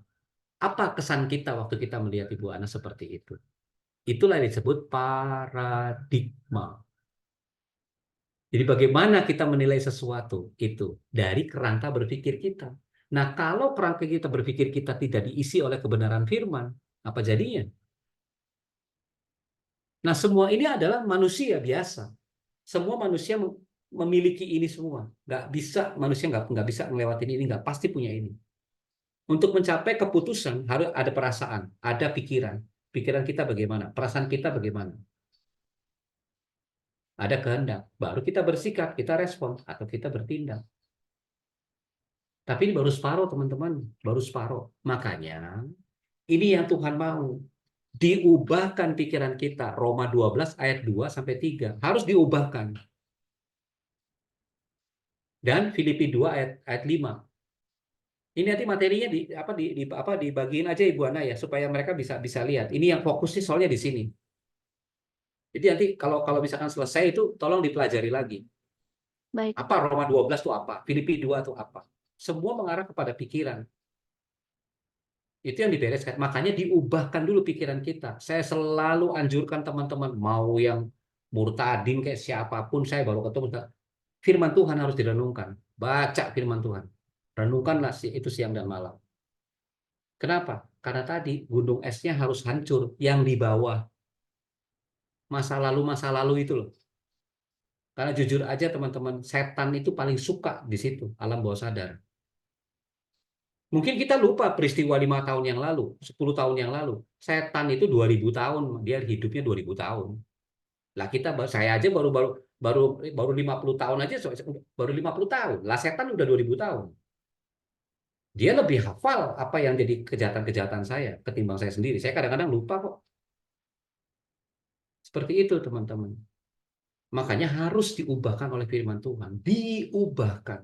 Apa kesan kita waktu kita melihat ibu anak seperti itu? Itulah yang disebut paradigma. Jadi bagaimana kita menilai sesuatu itu dari kerangka berpikir kita. Nah, kalau kerangka kita berpikir kita tidak diisi oleh kebenaran firman, apa jadinya? Nah, semua ini adalah manusia biasa. Semua manusia memiliki ini semua. Nggak bisa manusia nggak bisa ngelewatin ini, nggak pasti punya ini. Untuk mencapai keputusan harus ada perasaan, ada pikiran. Pikiran kita bagaimana? Perasaan kita bagaimana? Ada kehendak. Baru kita bersikap, kita respon, atau kita bertindak. Tapi ini baru separuh, teman-teman. Baru separuh. Makanya, ini yang Tuhan mau. Diubahkan pikiran kita. Roma 12 ayat 2 sampai 3. Harus diubahkan. Dan Filipi 2 ayat 5. Ini nanti materinya dibagiin aja Ibu Ana ya supaya mereka bisa bisa lihat. Ini yang fokusnya soalnya di sini. Jadi nanti kalau kalau misalkan selesai itu tolong dipelajari lagi. Baik. Apa Roma 12 itu apa? Filipi 2 itu apa? Semua mengarah kepada pikiran. Itu yang dibereskan. Makanya diubahkan dulu pikiran kita. Saya selalu anjurkan teman-teman mau yang murtadin kayak siapapun saya baru ketemu firman Tuhan harus direnungkan. Baca firman Tuhan. Renungkanlah itu siang dan malam. Kenapa? Karena tadi gunung esnya harus hancur yang di bawah. Masa lalu itu loh. Karena jujur aja teman-teman, setan itu paling suka di situ, alam bawah sadar. Mungkin kita lupa peristiwa 5 tahun yang lalu, 10 tahun yang lalu. Setan itu 2000 tahun, dia hidupnya 2000 tahun. Lah kita, saya aja baru baru baru baru 50 tahun aja, baru 50 tahun. Lah setan udah 2000 tahun. Dia lebih hafal apa yang jadi kejahatan-kejahatan saya ketimbang saya sendiri. Saya kadang-kadang lupa kok. Seperti itu teman-teman. Makanya harus diubahkan oleh firman Tuhan. Diubahkan.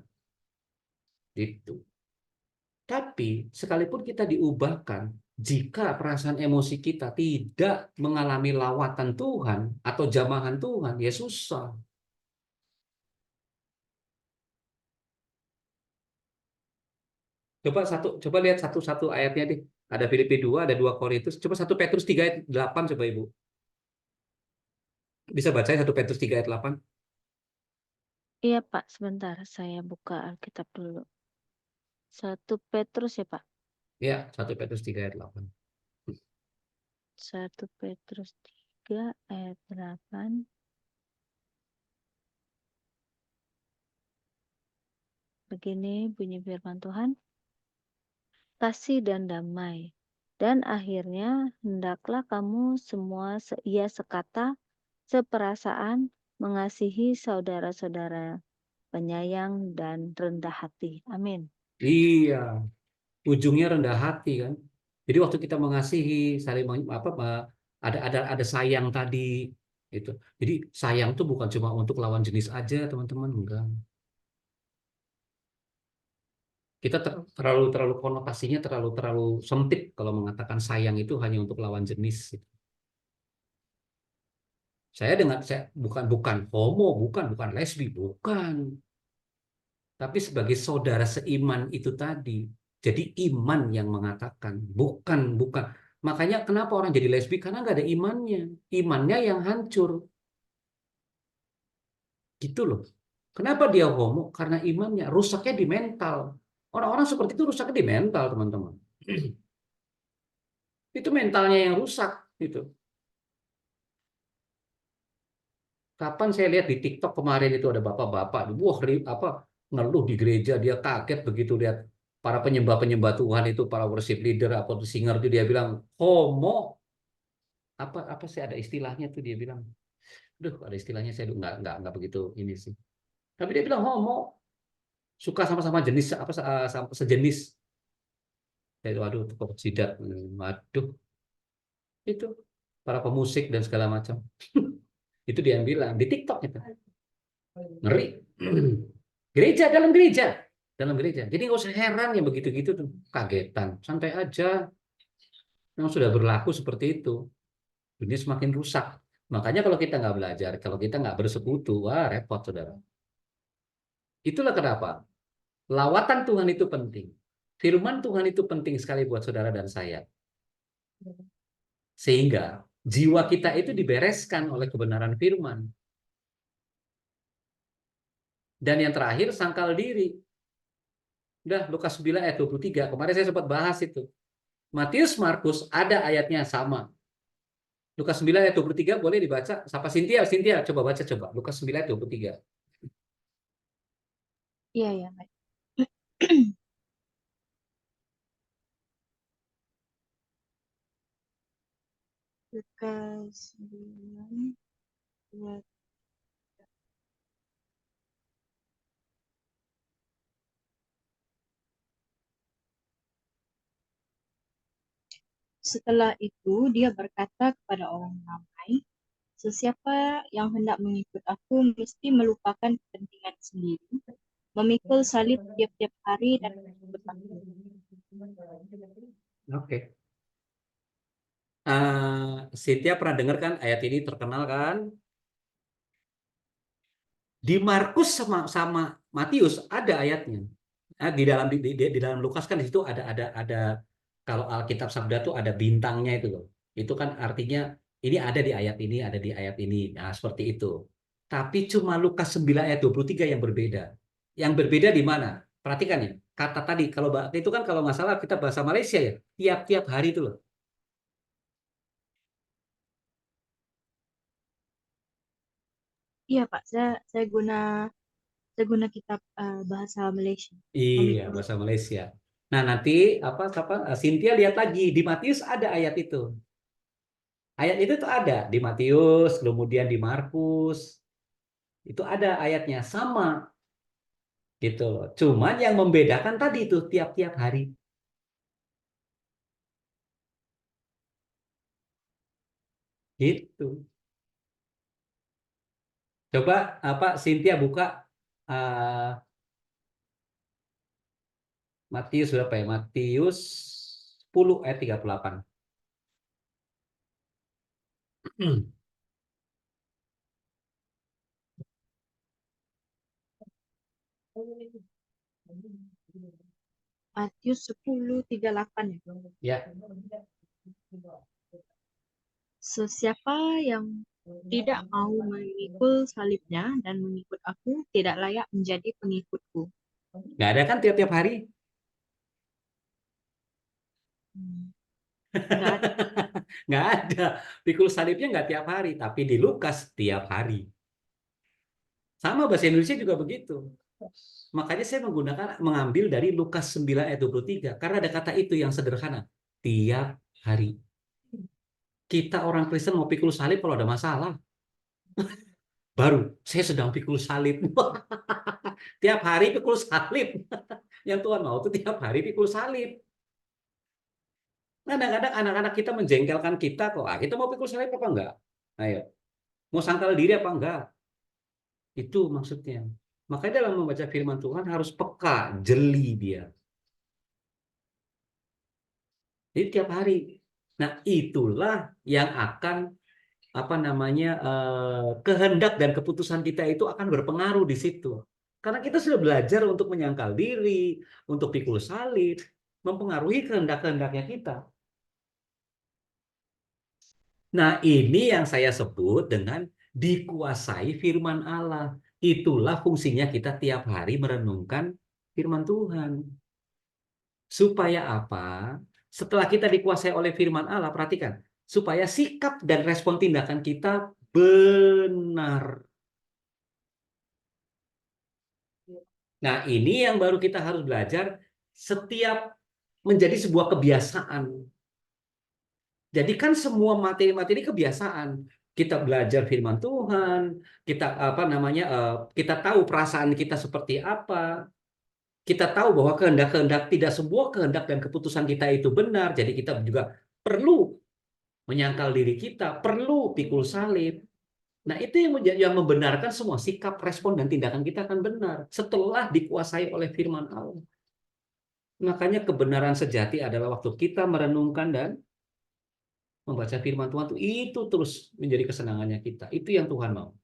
Itu. Tapi sekalipun kita diubahkan, jika perasaan emosi kita tidak mengalami lawatan Tuhan atau jamahan Tuhan, ya susah. Coba lihat satu-satu ayatnya deh. Ada Filipi 2, ada 2 Korintus. Coba 1 Petrus 3 ayat 8 coba Ibu. Bisa baca 1 Petrus 3 ayat 8? Iya, Pak. Sebentar, saya buka Alkitab dulu. 1 Petrus ya, Pak? Ya, 1 Petrus 3 ayat 8. 1 Petrus 3 ayat 8. Begini bunyi firman Tuhan. Kasih dan damai. Dan akhirnya hendaklah kamu semua ia sekata, seperasaan, mengasihi saudara-saudara, penyayang dan rendah hati. Amin. Iya, ujungnya rendah hati kan. Jadi waktu kita mengasihi, saling ada sayang tadi itu. Jadi sayang tuh bukan cuma untuk lawan jenis aja, teman-teman, enggak. Kita terlalu terlalu konotasinya terlalu terlalu sempit kalau mengatakan sayang itu hanya untuk lawan jenis. Saya bukan bukan homo, bukan lesbi, bukan. Tapi sebagai saudara seiman itu tadi. Jadi iman yang mengatakan, bukan. Makanya kenapa orang jadi lesbi? Karena nggak ada imannya. Imannya yang hancur. Gitu loh. Kenapa dia homo? Karena imannya rusaknya di mental. Orang-orang seperti itu rusaknya di mental, teman-teman. Itu mentalnya yang rusak. Gitu. Kapan saya lihat di TikTok kemarin itu ada bapak-bapak, wah apa ngeluh di gereja, dia kaget begitu lihat para penyembah-penyembah Tuhan itu, para worship leader atau singer itu dia bilang homo, apa sih ada istilahnya tuh dia bilang, duh ada istilahnya saya nggak begitu ini sih. Tapi dia bilang homo, suka sama-sama jenis apa sejenis. Saya waduh kok jidat, waduh itu para pemusik dan segala macam. Itu dia yang bilang di TikTok itu. Ngeri. Gereja dalam gereja. Dalam gereja. Jadi nggak usah heran yang begitu-gitu tuh. Kagetan. Santai aja. Yang sudah berlaku seperti itu. Dunia semakin rusak. Makanya kalau kita nggak belajar, kalau kita nggak bersekutu, wah repot saudara. Itulah kenapa. Lawatan Tuhan itu penting. Firman Tuhan itu penting sekali buat saudara dan saya. Sehingga jiwa kita itu dibereskan oleh kebenaran firman. Dan yang terakhir, sangkal diri. Udah, Lukas 9 ayat 23. Kemarin saya sempat bahas itu. Matius, Markus ada ayatnya sama. Lukas 9 ayat 23 boleh dibaca. Sapa Cynthia coba baca coba. Lukas 9 ayat 23. Iya, ya, baik. Lukas 9, 2. Setelah itu dia berkata kepada orang ramai, "Sesiapa yang hendak mengikut aku mesti melupakan kepentingan sendiri, memikul salib tiap-tiap hari dan mengikut aku." Oke. Cynthia pernah dengar kan ayat ini terkenal kan? Di Markus sama Matius ada ayatnya. Di dalam Lukas kan di situ ada kalau Alkitab Sabda tuh ada bintangnya itu loh. Itu kan artinya ini ada di ayat ini, ada di ayat ini. Nah, seperti itu. Tapi cuma Lukas 9 ayat 23 yang berbeda. Yang berbeda di mana? Perhatikan ya. Kata tadi kalau itu kan kalau nggak salah kita bahasa Malaysia ya, tiap-tiap hari itu loh. Iya Pak, saya guna kitab bahasa Malaysia. Iya, Memikul bahasa salib. Malaysia. Nah, nanti apa Cynthia lihat lagi di Matius ada ayat itu. Ayat itu tuh ada di Matius, kemudian di Markus. Itu ada ayatnya sama gitu loh. Cuman yang membedakan tadi itu tiap-tiap hari gitu. Coba apa Cynthia buka uh, Matius berapa ya? Matius 10 ayat 38. Matius 10:38 ya. Ya. Sesiapa yang tidak mau memikul salibnya dan mengikut aku tidak layak menjadi pengikutku. Nggak ada kan tiap-tiap hari? Hmm, Nggak ada. Nggak ada. Pikul salibnya nggak tiap hari, tapi di Lukas tiap hari. Sama bahasa Indonesia juga begitu. Makanya saya mengambil dari Lukas 9 ayat 23 karena ada kata itu yang sederhana. Tiap hari. Kita orang Kristen mau pikul salib kalau ada masalah. Baru saya sedang pikul salib. Tiap hari pikul salib. Yang Tuhan mau itu tiap hari pikul salib. Kadang-kadang anak-anak kita menjengkelkan kita kok. Kita mau pikul salib apa enggak? Ayo. Mau sangkal diri apa enggak? Itu maksudnya. Makanya dalam membaca firman Tuhan harus peka, jeli dia. Jadi tiap hari. Nah, itulah yang akan apa namanya kehendak dan keputusan kita itu akan berpengaruh di situ. Karena kita sudah belajar untuk menyangkal diri, untuk pikul salib, mempengaruhi kehendak-kehendaknya kita. Nah, ini yang saya sebut dengan dikuasai firman Allah. Itulah fungsinya kita tiap hari merenungkan firman Tuhan. Supaya apa? Setelah kita dikuasai oleh firman Allah, perhatikan. Supaya sikap dan respon tindakan kita benar. Nah, ini yang baru kita harus belajar setiap menjadi sebuah kebiasaan. Jadi kan semua materi-materi kebiasaan. Kita belajar firman Tuhan, kita apa namanya, kita tahu perasaan kita seperti apa, kita tahu bahwa kehendak-kehendak tidak semua kehendak dan keputusan kita itu benar. Jadi kita juga perlu menyangkal diri kita, perlu pikul salib. Nah, itu yang membenarkan semua sikap, respon, dan tindakan kita akan benar setelah dikuasai oleh firman Allah. Makanya kebenaran sejati adalah waktu kita merenungkan dan membaca firman Tuhan itu terus menjadi kesenangannya kita. Itu yang Tuhan mau.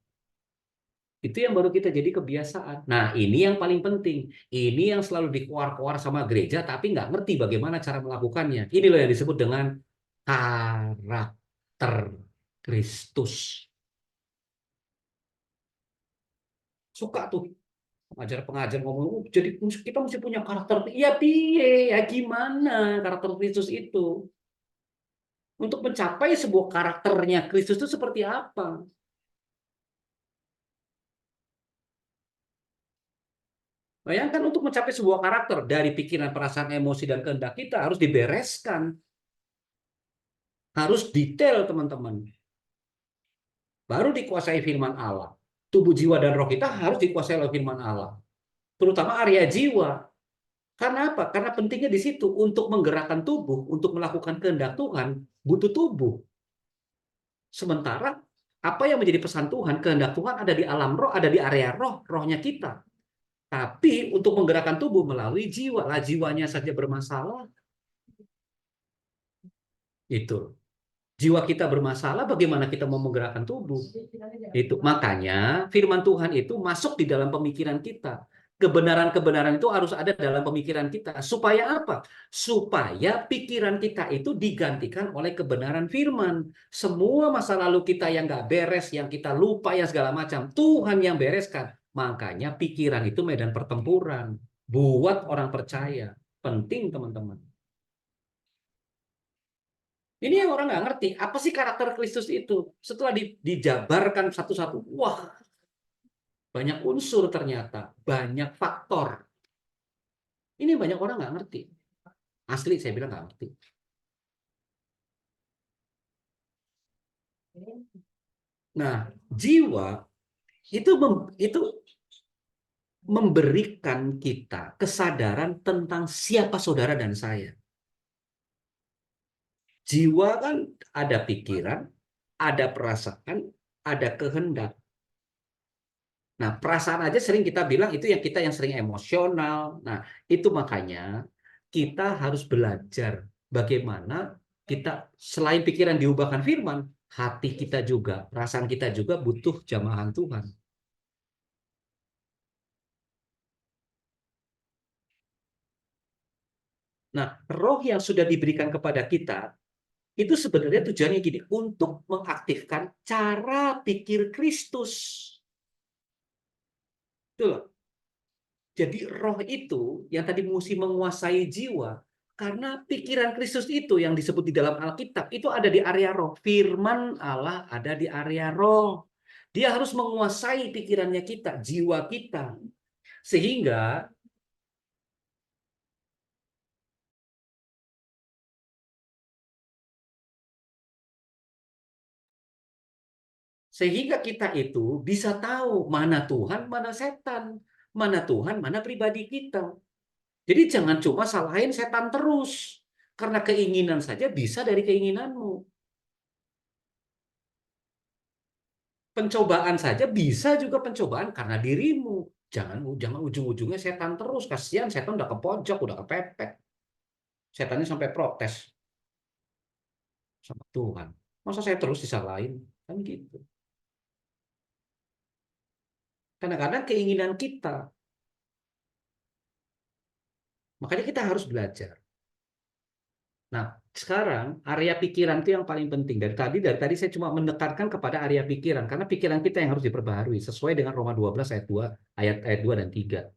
Itu yang baru kita jadi kebiasaan. Nah, ini yang paling penting. Ini yang selalu dikuar-kuar sama gereja, tapi nggak ngerti bagaimana cara melakukannya. Ini loh yang disebut dengan karakter Kristus. Suka tuh pengajar-pengajar ngomong, jadi kita mesti punya karakter. Iya, piye, ya gimana karakter Kristus itu? Untuk mencapai sebuah karakternya Kristus itu seperti apa? Bayangkan untuk mencapai sebuah karakter dari pikiran, perasaan, emosi, dan kehendak kita harus dibereskan. Harus detail, teman-teman. Baru dikuasai firman Allah. Tubuh, jiwa, dan roh kita harus dikuasai oleh firman Allah. Terutama area jiwa. Karena apa? Karena pentingnya di situ. Untuk menggerakkan tubuh, untuk melakukan kehendak Tuhan, butuh tubuh. Sementara apa yang menjadi pesan Tuhan, kehendak Tuhan ada di alam roh, ada di area roh, rohnya kita. Tapi untuk menggerakkan tubuh melalui jiwa, lah jiwanya saja bermasalah. Itu. Jiwa kita bermasalah, bagaimana kita mau menggerakkan tubuh? Itu. Makanya firman Tuhan itu masuk di dalam pemikiran kita. Kebenaran-kebenaran itu harus ada dalam pemikiran kita. Supaya apa? Supaya pikiran kita itu digantikan oleh kebenaran firman. Semua masa lalu kita yang nggak beres, yang kita lupa, yang segala macam, Tuhan yang bereskan. Makanya pikiran itu medan pertempuran. Buat orang percaya. Penting, teman-teman. Ini yang orang nggak ngerti. Apa sih karakter Kristus itu? Setelah dijabarkan satu-satu, wah, banyak unsur ternyata, banyak faktor. Ini banyak orang nggak ngerti. Asli saya bilang nggak ngerti. Nah, jiwa itu memberikan kita kesadaran tentang siapa saudara dan saya. Jiwa kan ada pikiran, ada perasaan, ada kehendak. Nah, perasaan aja sering kita bilang itu yang kita yang sering emosional. Nah, itu makanya kita harus belajar bagaimana kita selain pikiran diubahkan firman, hati kita juga, perasaan kita juga butuh jamahan Tuhan. Nah, roh yang sudah diberikan kepada kita itu sebenarnya tujuannya gini, untuk mengaktifkan cara pikir Kristus. Itu loh. Jadi roh itu yang tadi mesti menguasai jiwa, karena pikiran Kristus itu yang disebut di dalam Alkitab, itu ada di area roh. Firman Allah ada di area roh. Dia harus menguasai pikirannya kita, jiwa kita. Sehingga kita itu bisa tahu mana Tuhan, mana setan. Mana Tuhan, mana pribadi kita. Jadi jangan cuma salahin setan terus. Karena keinginan saja bisa dari keinginanmu. Pencobaan saja bisa juga pencobaan karena dirimu. Jangan ujung-ujungnya setan terus. Kasihan setan udah ke pojok, udah kepepet. Setannya sampai protes sama Tuhan. Masa saya terus disalahin? Kan gitu. Kadang-kadang keinginan kita. Makanya kita harus belajar. Nah, sekarang area pikiran itu yang paling penting. Dari tadi saya cuma menekankan kepada area pikiran karena pikiran kita yang harus diperbaharui sesuai dengan Roma 12 ayat 2, ayat 2 dan 3.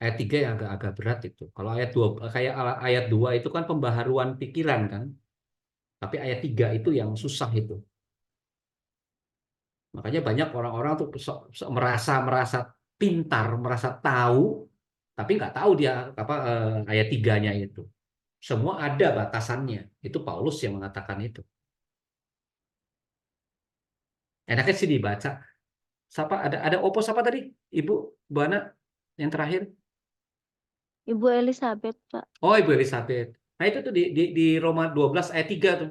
Ayat 3 yang agak berat itu. Kalau ayat 2 kayak ayat 2 itu kan pembaharuan pikiran kan. Tapi ayat 3 itu yang susah itu. Makanya banyak orang-orang tuh merasa pintar, merasa tahu tapi nggak tahu dia apa ayat 3-nya itu. Semua ada batasannya. Itu Paulus yang mengatakan itu. Enaknya sih dibaca. Siapa ada opos apa tadi? Ibu Buana yang terakhir. Ibu Elizabeth, Pak. Oh, Ibu Elizabeth. Nah, itu tuh di Roma 12 ayat 3 tuh.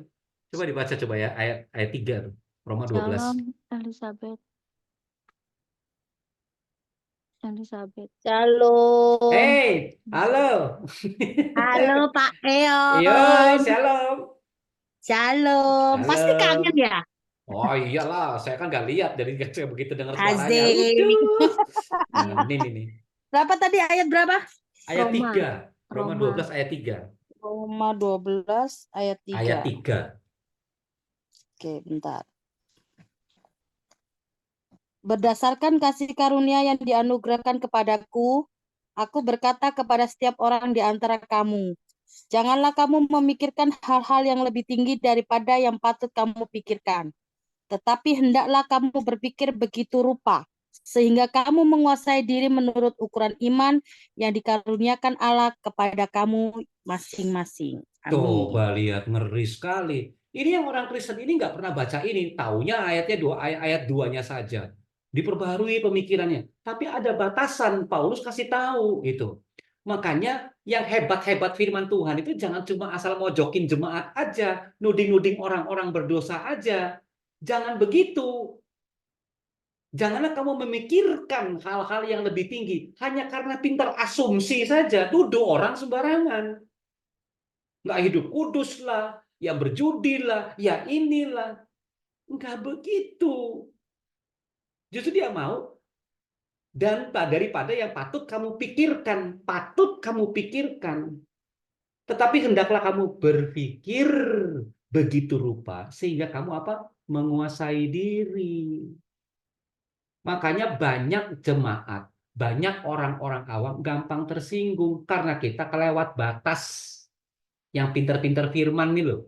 Coba dibaca coba ya ayat 3 tuh. Roma 12. Shalom, Elizabeth. Elizabeth. Shalom. Hey, halo. Halo Pak Yo, Keon. shalom. Shalom. Pasti Halo. kangen ya? Oh iyalah, saya kan nggak lihat dari saya begitu dengar suaranya. Asik. Nah, ini. Berapa tadi ayat berapa? Ayat Roma. 3. Roma Roma. 12 ayat 3. Roma 12 ayat 3. Ayat 3. Oke, bentar. Berdasarkan kasih karunia yang dianugerahkan kepadaku, aku berkata kepada setiap orang di antara kamu, janganlah kamu memikirkan hal-hal yang lebih tinggi daripada yang patut kamu pikirkan. Tetapi hendaklah kamu berpikir begitu rupa, sehingga kamu menguasai diri menurut ukuran iman yang dikaruniakan Allah kepada kamu masing-masing. Amin. Coba lihat, ngeri sekali. Ini yang orang Kristen ini nggak pernah baca ini. Taunya ayatnya ayat duanya saja. Diperbarui pemikirannya. Tapi ada batasan. Paulus kasih tahu gitu. Makanya yang hebat-hebat firman Tuhan itu jangan cuma asal mojokin jemaat aja, nuding-nuding orang-orang berdosa aja. Jangan begitu. Janganlah kamu memikirkan hal-hal yang lebih tinggi hanya karena pintar asumsi saja, tuduh orang sembarangan. Nggak hidup kudus lah, yang berjudi lah, ya inilah. Nggak begitu. Justru dia mau, dan daripada yang patut kamu pikirkan. Tetapi hendaklah kamu berpikir begitu rupa, sehingga kamu apa? Menguasai diri. Makanya banyak jemaat, banyak orang-orang awam gampang tersinggung, karena kita kelewat batas yang pinter-pinter firman nih loh.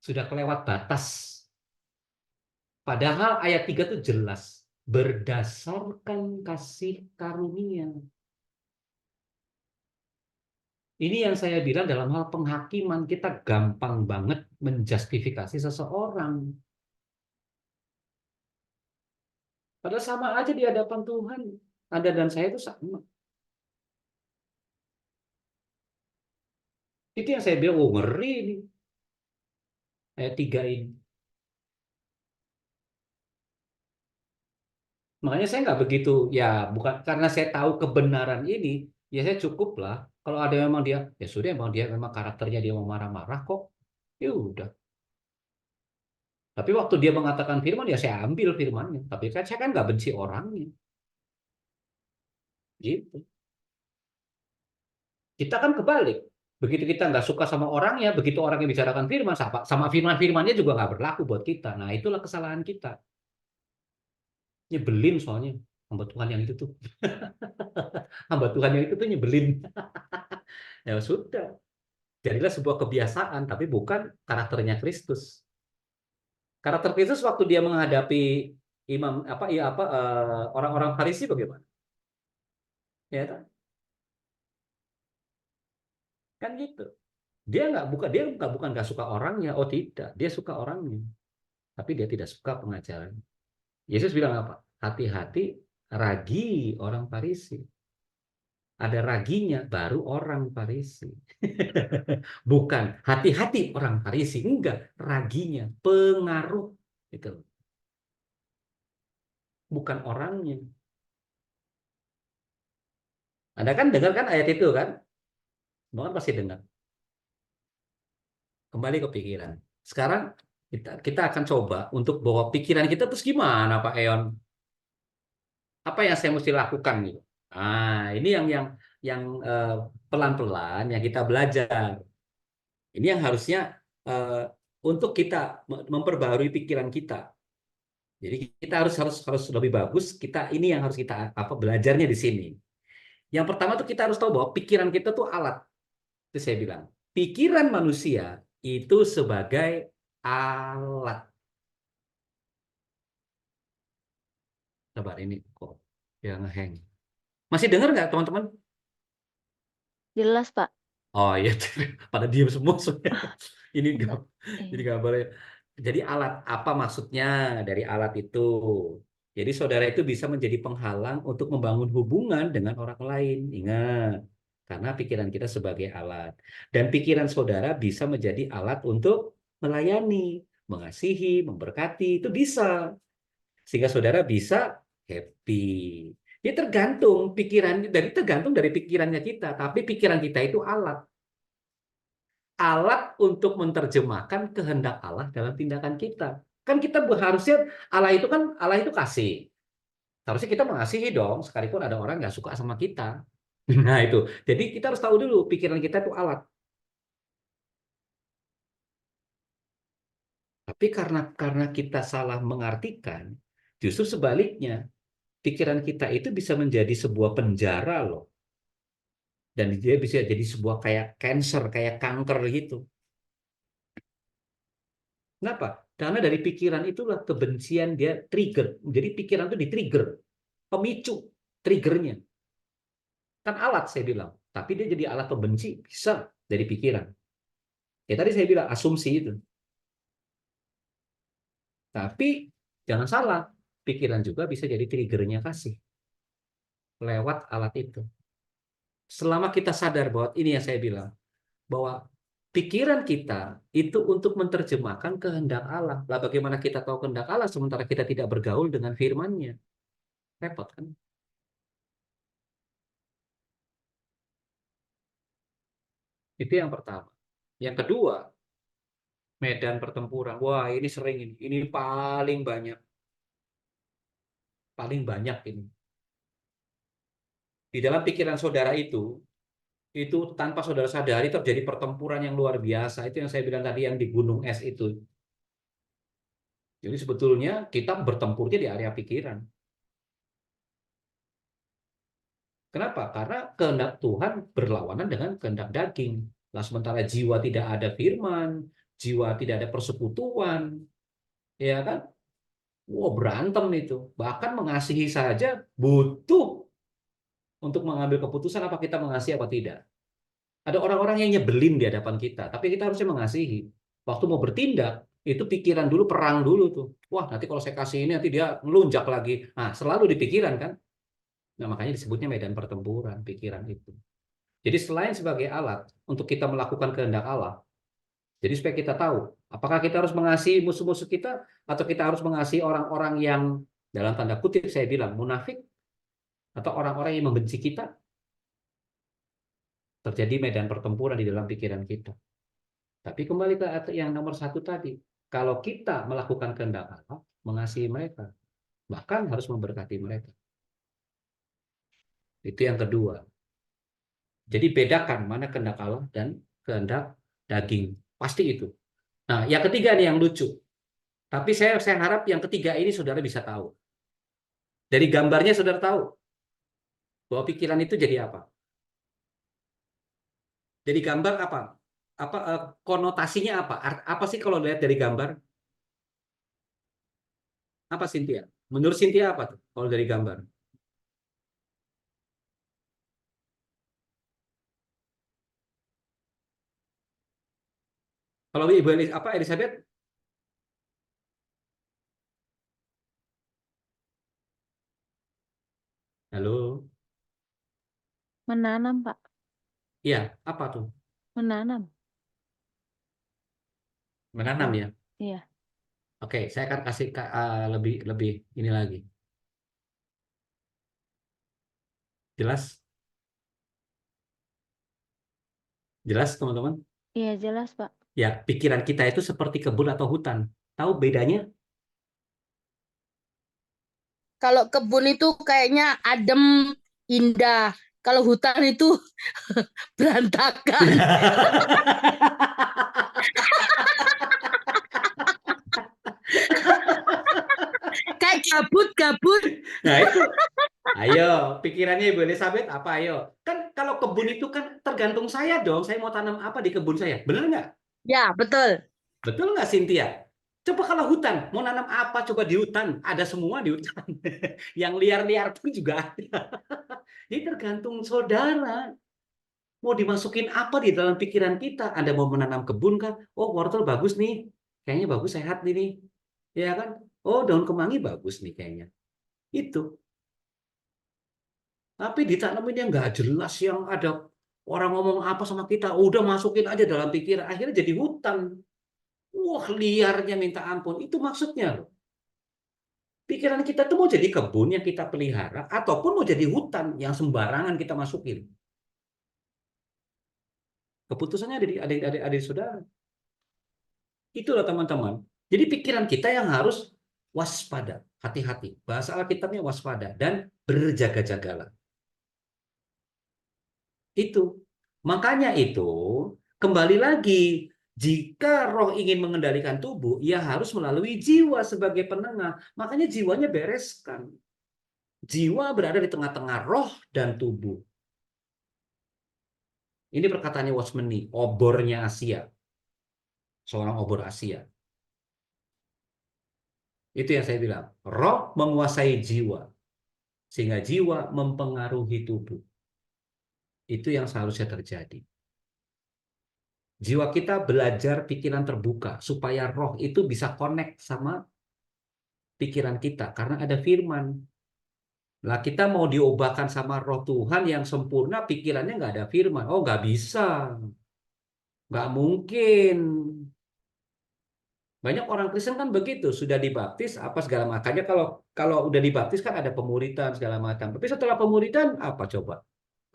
Sudah kelewat batas. Padahal ayat 3 itu jelas. Berdasarkan kasih karunia. Ini yang saya bilang dalam hal penghakiman. Kita gampang banget menjustifikasi seseorang. Padahal sama aja di hadapan Tuhan. Anda dan saya itu sama. Itu yang saya bilang, oh ngeri ini. Ayat 3 ini. Makanya saya nggak begitu, ya bukan karena saya tahu kebenaran ini, ya saya cukup lah. Kalau ada memang dia, ya sudah memang dia memang karakternya dia mau marah-marah kok, ya udah. Tapi waktu dia mengatakan firman, ya saya ambil firmannya. Tapi kan saya kan nggak benci orangnya, gitu. Kita kan kebalik. Begitu kita nggak suka sama orangnya, begitu orang yang bicarakan firman, sama firman-firmannya juga nggak berlaku buat kita. Nah itulah kesalahan kita. Nyebelin soalnya hamba Tuhan yang itu tuh. Hamba Tuhan yang itu tuh nyebelin. Ya sudah. Jadilah sebuah kebiasaan, tapi bukan karakternya Kristus. Karakter Kristus waktu dia menghadapi orang-orang Farisi bagaimana? Ya kan gitu. Dia bukan nggak suka orangnya, oh tidak, dia suka orangnya, tapi dia tidak suka pengajaran. Yesus bilang apa? Hati-hati ragi orang Farisi. Ada raginya baru orang Farisi. Bukan hati-hati orang Farisi, enggak, raginya, pengaruh itu. Bukan orangnya. Anda kan dengar kan ayat itu kan? Semua kan pasti dengar. Kembali ke pikiran. Sekarang kita akan coba untuk bawa pikiran kita terus gimana Pak Eon? Apa yang saya mesti lakukan gitu? Nah, ini yang pelan-pelan yang kita belajar. Ini yang harusnya untuk kita memperbarui pikiran kita. Jadi kita harus lebih bagus. Ini yang harus kita belajarnya di sini. Yang pertama tuh kita harus tahu bahwa pikiran kita tuh alat. Itu saya bilang. Pikiran manusia itu sebagai alat. Sabar ini kok yang ngeheng. Masih dengar nggak teman-teman? Jelas, Pak. Oh iya, pada diam semua. Ini nggak, jadi Iya. nggak boleh. Jadi alat apa maksudnya dari alat itu? Jadi saudara itu bisa menjadi penghalang untuk membangun hubungan dengan orang lain. Ingat, karena pikiran kita sebagai alat. Dan pikiran saudara bisa menjadi alat untuk melayani, mengasihi, memberkati, itu bisa. Sehingga saudara bisa happy. Dia tergantung dari pikirannya kita, tapi pikiran kita itu alat untuk menerjemahkan kehendak Allah dalam tindakan kita. Kan kita harusnya Allah itu kasih. Harusnya kita mengasihi dong, sekalipun ada orang nggak suka sama kita. Nah itu. Jadi kita harus tahu dulu pikiran kita itu alat. Tapi karena kita salah mengartikan, justru sebaliknya, pikiran kita itu bisa menjadi sebuah penjara loh. Dan dia bisa jadi sebuah kayak cancer, kayak kanker gitu. Kenapa? Karena dari pikiran itulah kebencian dia trigger. Jadi pikiran itu di-trigger, pemicu, triggernya. Kan alat saya bilang, tapi dia jadi alat pembenci bisa dari pikiran. Ya tadi saya bilang asumsi itu. Tapi jangan salah, pikiran juga bisa jadi triggernya kasih lewat alat itu. Selama kita sadar bahwa ini yang saya bilang, bahwa pikiran kita itu untuk menerjemahkan kehendak Allah. Lah bagaimana kita tahu kehendak Allah sementara kita tidak bergaul dengan firman-Nya? Repot kan? Itu yang pertama. Yang kedua, medan pertempuran. Wah, ini sering ini. Ini paling banyak. Paling banyak ini. Di dalam pikiran saudara itu tanpa saudara sadari terjadi pertempuran yang luar biasa. Itu yang saya bilang tadi yang di gunung es itu. Jadi sebetulnya kita bertempurnya di area pikiran. Kenapa? Karena kehendak Tuhan berlawanan dengan kehendak daging. Nah, sementara jiwa tidak ada firman, jiwa tidak ada persekutuan, ya kan? Wah, berantem itu. Bahkan mengasihi saja butuh untuk mengambil keputusan apa kita mengasihi apa tidak. Ada orang-orang yang nyebelin di hadapan kita, tapi kita harusnya mengasihi. Waktu mau bertindak, itu pikiran dulu, perang dulu tuh. Wah, nanti kalau saya kasih ini, nanti dia ngelunjak lagi. Nah, selalu di pikiran kan? Nah, makanya disebutnya medan pertempuran, pikiran itu. Jadi selain sebagai alat untuk kita melakukan kehendak Allah, jadi supaya kita tahu, apakah kita harus mengasihi musuh-musuh kita, atau kita harus mengasihi orang-orang yang, dalam tanda kutip saya bilang, munafik, atau orang-orang yang membenci kita, terjadi medan pertempuran di dalam pikiran kita. Tapi kembali ke yang nomor satu tadi, kalau kita melakukan kehendak Allah, mengasihi mereka, bahkan harus memberkati mereka. Itu yang kedua. Jadi bedakan mana kehendak Allah dan kehendak daging. Pasti itu. Nah, yang ketiga nih yang lucu. Tapi saya harap yang ketiga ini saudara bisa tahu. Dari gambarnya saudara tahu bahwa pikiran itu jadi apa? Dari gambar apa? Konotasinya apa? Apa sih kalau lihat dari gambar? Apa Cynthia? Menurut Cynthia apa tuh kalau dari gambar? Kalau Ibu Elizabeth? Halo? Menanam, Pak. Iya, apa tuh? Menanam. Menanam ya? Iya. Oke, saya akan kasih lebih ini lagi. Jelas? Jelas, teman-teman? Iya, jelas, Pak. Ya, pikiran kita itu seperti kebun atau hutan. Tahu bedanya? Kalau kebun itu kayaknya adem, indah. Kalau hutan itu berantakan. Kayak gabut-gabut. Nah, itu. Ayo, pikirannya Ibu Elizabeth apa? Ayo. Kan kalau kebun itu kan tergantung saya dong. Saya mau tanam apa di kebun saya. Benar nggak? Ya, betul. Betul nggak, Cynthia? Coba kalau hutan, mau nanam apa coba di hutan? Ada semua di hutan. Yang liar-liar pun juga ada. Jadi tergantung saudara. Mau dimasukin apa di dalam pikiran kita? Anda mau menanam kebun kan? Oh, wortel bagus nih. Kayaknya bagus, sehat nih. Ya kan? Oh, daun kemangi bagus nih kayaknya. Itu. Tapi ditanamin yang nggak jelas, yang ada orang ngomong apa sama kita, udah masukin aja dalam pikiran. Akhirnya jadi hutan. Wah, liarnya minta ampun. Itu maksudnya loh. Pikiran kita tuh mau jadi kebun yang kita pelihara, ataupun mau jadi hutan yang sembarangan kita masukin. Keputusannya ada di saudara. Itulah teman-teman. Jadi pikiran kita yang harus waspada, hati-hati. Bahasa Alkitabnya waspada dan berjaga-jagalah. Itu. Makanya itu kembali lagi, jika roh ingin mengendalikan tubuh, ia harus melalui jiwa sebagai penengah. Makanya jiwanya bereskan. Jiwa berada di tengah-tengah roh dan tubuh. Ini perkataannya Watchman Nee, obornya Asia. Seorang obor Asia. Itu yang saya bilang. Roh menguasai jiwa, sehingga jiwa mempengaruhi tubuh. Itu yang seharusnya terjadi. Jiwa kita belajar pikiran terbuka, supaya roh itu bisa connect sama pikiran kita, karena ada firman. Lah kita mau diubahkan sama roh Tuhan yang sempurna, pikirannya nggak ada firman. Oh, nggak bisa. Nggak mungkin. Banyak orang Kristen kan begitu, sudah dibaptis apa segala macamnya. Kalau kalau udah dibaptis kan ada pemuritan segala macam. Tapi setelah pemuritan apa coba?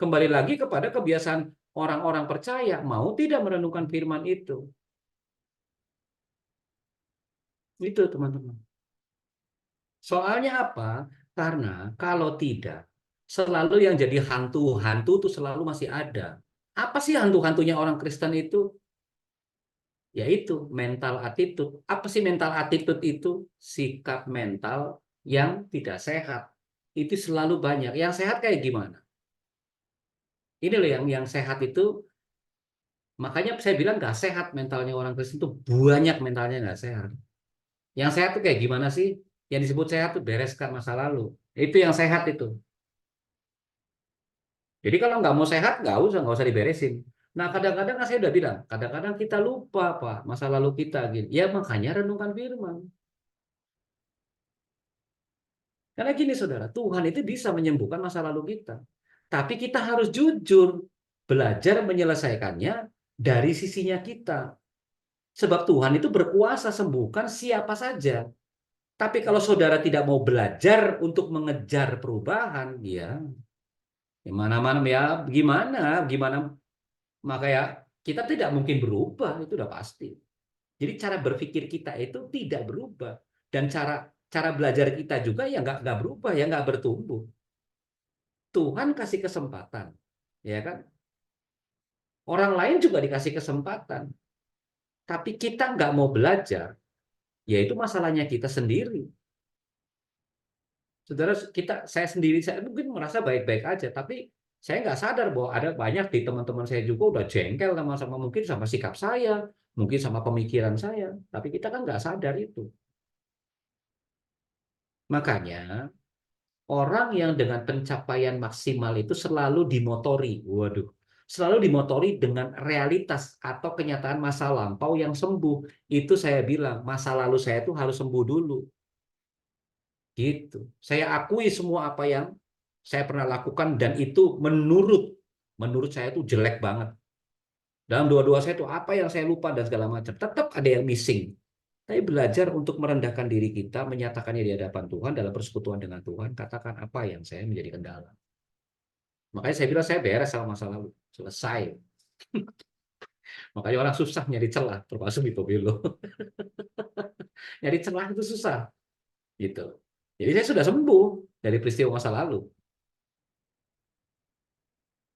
Kembali lagi kepada kebiasaan orang-orang percaya, mau tidak merenungkan firman itu. Itu teman-teman. Soalnya apa? Karena kalau tidak, selalu yang jadi hantu-hantu itu selalu masih ada. Apa sih hantu-hantunya orang Kristen itu? Yaitu mental attitude. Apa sih mental attitude itu? Sikap mental yang tidak sehat. Itu selalu banyak. Yang sehat kayak gimana? Ini loh yang sehat itu, makanya saya bilang nggak sehat mentalnya orang Kristen itu, banyak mentalnya nggak sehat. Yang sehat tuh kayak gimana sih? Yang disebut sehat tuh bereskan masa lalu. Itu yang sehat itu. Jadi kalau nggak mau sehat, nggak usah diberesin. Nah, kadang-kadang saya udah bilang, kadang-kadang kita lupa Pak masa lalu kita gitu. Ya makanya renungkan firman. Karena gini saudara, Tuhan itu bisa menyembuhkan masa lalu kita. Tapi kita harus jujur, belajar menyelesaikannya dari sisinya kita. Sebab Tuhan itu berkuasa sembuhkan siapa saja. Tapi kalau saudara tidak mau belajar untuk mengejar perubahan, ya mana-mana ya gimana maka ya kita tidak mungkin berubah, itu udah pasti. Jadi cara berpikir kita itu tidak berubah, dan cara cara belajar kita juga ya nggak berubah, ya nggak bertumbuh. Tuhan kasih kesempatan, ya kan? Orang lain juga dikasih kesempatan, tapi kita nggak mau belajar, ya itu masalahnya kita sendiri. Saudara, saya sendiri, saya mungkin merasa baik-baik aja, tapi saya nggak sadar bahwa ada banyak di teman-teman saya juga udah jengkel sama mungkin sama sikap saya, mungkin sama pemikiran saya, tapi kita kan nggak sadar itu. Makanya orang yang dengan pencapaian maksimal itu selalu dimotori, waduh, selalu dimotori dengan realitas atau kenyataan masa lampau yang sembuh. Itu saya bilang, masa lalu saya itu harus sembuh dulu. Gitu. Saya akui semua apa yang saya pernah lakukan dan itu menurut saya itu jelek banget. Dalam dua-dua saya itu apa yang saya lupa dan segala macam. Tetap ada yang missing. Tapi belajar untuk merendahkan diri kita, menyatakannya di hadapan Tuhan dalam persekutuan dengan Tuhan, katakan apa yang saya menjadi kendala. Makanya saya bilang saya beres sama masa lalu. Selesai. Makanya orang susah nyari celah, termasuk di pemilu. Nyari celah itu susah. Gitu. Jadi saya sudah sembuh dari peristiwa masa lalu.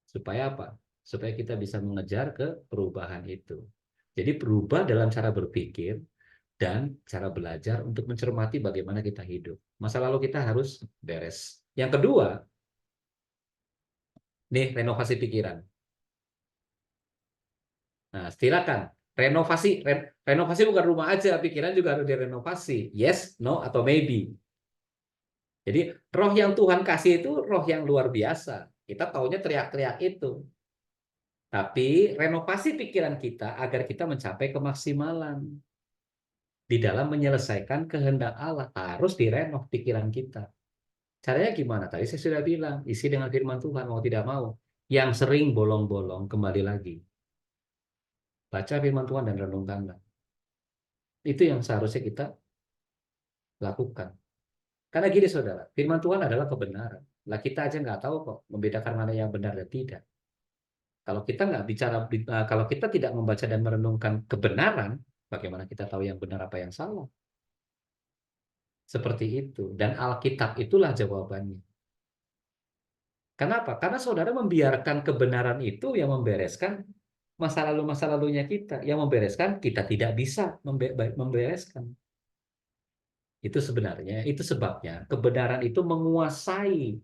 Supaya apa? Supaya kita bisa mengejar ke perubahan itu. Jadi berubah dalam cara berpikir dan cara belajar untuk mencermati bagaimana kita hidup. Masa lalu kita harus beres. Yang kedua, nih renovasi pikiran. Nah, silakan. Renovasi bukan rumah aja, pikiran juga harus direnovasi. Yes, no, atau maybe. Jadi roh yang Tuhan kasih itu roh yang luar biasa. Kita taunya teriak-teriak itu. Tapi renovasi pikiran kita agar kita mencapai kemaksimalan. Di dalam menyelesaikan kehendak Allah, harus direnov pikiran kita. Caranya gimana? Tadi saya sudah bilang, isi dengan firman Tuhan, mau tidak mau. Yang sering bolong-bolong, kembali lagi. Baca firman Tuhan dan renungkanlah. Itu yang seharusnya kita lakukan. Karena gini saudara, firman Tuhan adalah kebenaran. Lah kita aja nggak tahu kok membedakan mana yang benar dan tidak. Kalau kita nggak bicara, kalau kita tidak membaca dan merenungkan kebenaran, bagaimana kita tahu yang benar apa yang salah? Seperti itu. Dan Alkitab itulah jawabannya. Kenapa? Karena saudara membiarkan kebenaran itu yang membereskan masa lalunya kita, yang membereskan kita tidak bisa membereskan. Itu sebenarnya, itu sebabnya kebenaran itu menguasai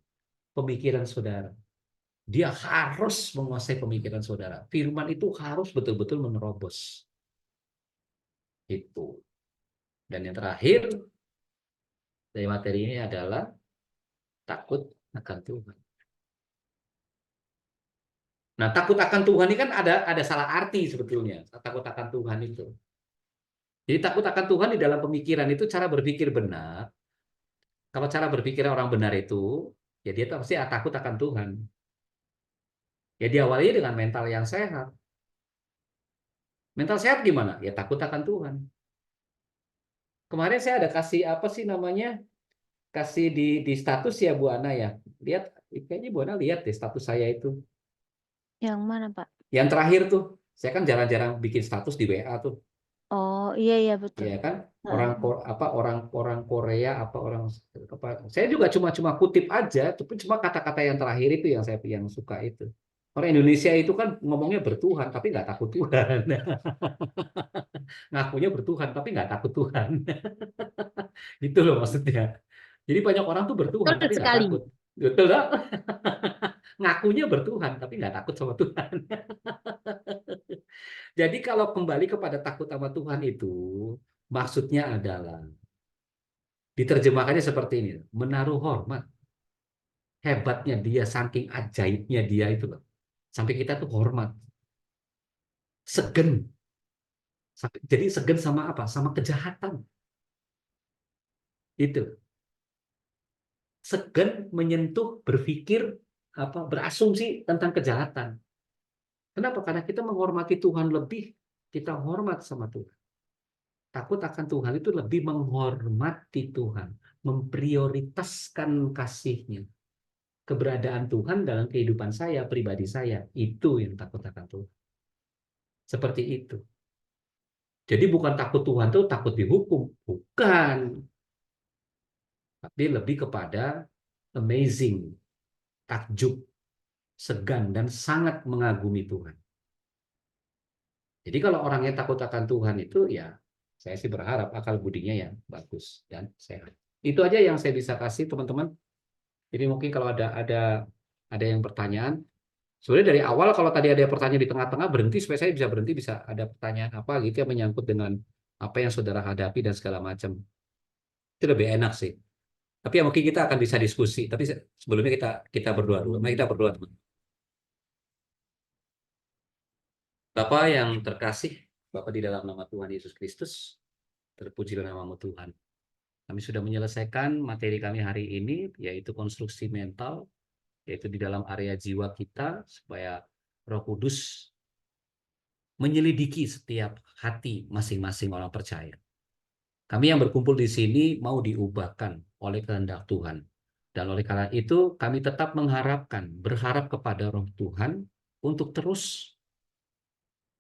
pemikiran saudara. Dia harus menguasai pemikiran saudara. Firman itu harus betul-betul menerobos. Itu. Dan yang terakhir, dari materi ini adalah takut akan Tuhan. Nah, takut akan Tuhan ini kan ada salah arti sebetulnya. Takut akan Tuhan itu. Jadi takut akan Tuhan di dalam pemikiran itu cara berpikir benar. Kalau cara berpikir orang benar itu, ya dia pasti takut akan Tuhan. Ya diawali dengan mental yang sehat. Mental sehat gimana? Ya takut akan Tuhan. Kemarin saya ada kasih apa sih namanya? Kasih di status ya Bu Ana ya. Lihat, kayaknya Bu Ana lihat deh status saya itu. Yang mana, Pak? Yang terakhir tuh, saya kan jarang-jarang bikin status di WA tuh. Oh, iya betul. Ya kan, Heeh. orang Korea apa, saya juga cuma kutip aja, tapi cuma kata-kata yang terakhir itu yang saya suka itu. Orang Indonesia itu kan ngomongnya bertuhan tapi nggak takut Tuhan. Ngakunya bertuhan tapi nggak takut Tuhan. Itu loh maksudnya. Jadi banyak orang tuh bertuhan Betul tapi nggak sekali. takut. Betul nggak? Ngakunya bertuhan tapi nggak takut sama Tuhan. Jadi kalau kembali kepada takut sama Tuhan itu, maksudnya adalah diterjemahkannya seperti ini, menaruh hormat. Hebatnya dia, saking ajaibnya dia itu loh. Sampai kita tuh hormat. Segen. Jadi segen sama apa? Sama kejahatan. Itu. Segen menyentuh, berpikir, berasumsi tentang kejahatan. Kenapa? Karena kita menghormati Tuhan lebih, kita hormat sama Tuhan. Takut akan Tuhan itu lebih menghormati Tuhan, memprioritaskan kasih-Nya. Keberadaan Tuhan dalam kehidupan saya, pribadi saya, itu yang takut akan Tuhan. Seperti itu. Jadi bukan takut Tuhan itu takut dihukum, bukan. Tapi lebih kepada amazing, takjub, segan, dan sangat mengagumi Tuhan. Jadi kalau orangnya takut akan Tuhan itu ya, saya sih berharap akal budinya yang bagus dan sehat. Itu aja yang saya bisa kasih teman-teman. Jadi mungkin kalau ada yang pertanyaan, sebenarnya dari awal kalau tadi ada pertanyaan di tengah-tengah berhenti supaya saya bisa berhenti, bisa ada pertanyaan apa gitu yang menyangkut dengan apa yang saudara hadapi dan segala macam. Itu lebih enak sih. Tapi ya mungkin kita akan bisa diskusi. Tapi sebelumnya kita berdoa dulu. Mari kita berdoa, teman. Bapa yang terkasih, Bapa di dalam nama Tuhan Yesus Kristus, terpujilah namamu Tuhan. Kami sudah menyelesaikan materi kami hari ini, yaitu konstruksi mental, yaitu di dalam area jiwa kita, supaya Roh Kudus menyelidiki setiap hati masing-masing orang percaya. Kami yang berkumpul di sini mau diubahkan oleh kehendak Tuhan. Dan oleh karena itu, kami tetap berharap kepada Roh Tuhan untuk terus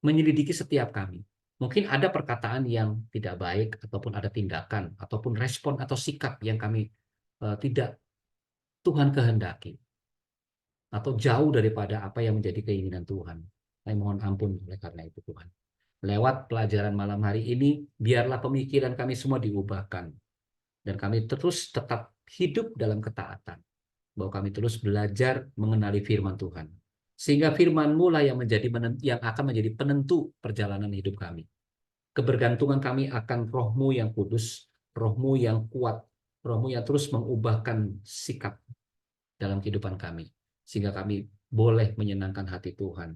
menyelidiki setiap kami. Mungkin ada perkataan yang tidak baik, ataupun ada tindakan, ataupun respon atau sikap yang kami tidak Tuhan kehendaki, atau jauh daripada apa yang menjadi keinginan Tuhan. Saya mohon ampun oleh karena itu Tuhan. Lewat pelajaran malam hari ini, biarlah pemikiran kami semua diubahkan. Dan kami terus tetap hidup dalam ketaatan. Bahwa kami terus belajar mengenali firman Tuhan. Sehingga firman-Mu lah yang akan menjadi penentu perjalanan hidup kami. Kebergantungan kami akan Roh-Mu yang kudus, Roh-Mu yang kuat, Roh-Mu yang terus mengubahkan sikap dalam kehidupan kami. Sehingga kami boleh menyenangkan hati Tuhan,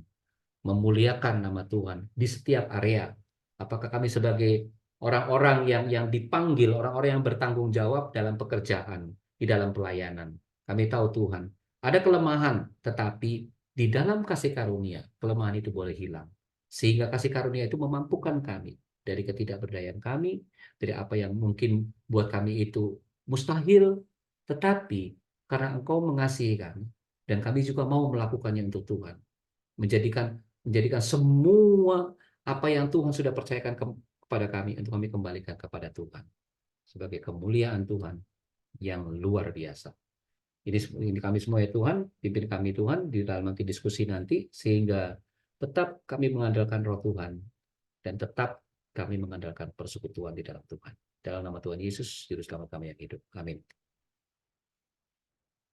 memuliakan nama Tuhan di setiap area. Apakah kami sebagai orang-orang yang dipanggil, orang-orang yang bertanggung jawab dalam pekerjaan, di dalam pelayanan. Kami tahu Tuhan, ada kelemahan, tetapi di dalam kasih karunia, kelemahan itu boleh hilang. Sehingga kasih karunia itu memampukan kami dari ketidakberdayaan kami, dari apa yang mungkin buat kami itu mustahil, tetapi karena Engkau mengasihi kami, dan kami juga mau melakukannya untuk Tuhan. Menjadikan semua apa yang Tuhan sudah percayakan kepada kami untuk kami kembalikan kepada Tuhan sebagai kemuliaan Tuhan yang luar biasa. Ini kami semua ya Tuhan, pimpin kami Tuhan di dalam nanti diskusi nanti, sehingga tetap kami mengandalkan Roh Tuhan dan tetap kami mengandalkan persekutuan di dalam Tuhan. Dalam nama Tuhan Yesus, Juru Selamat kami yang hidup. Amin.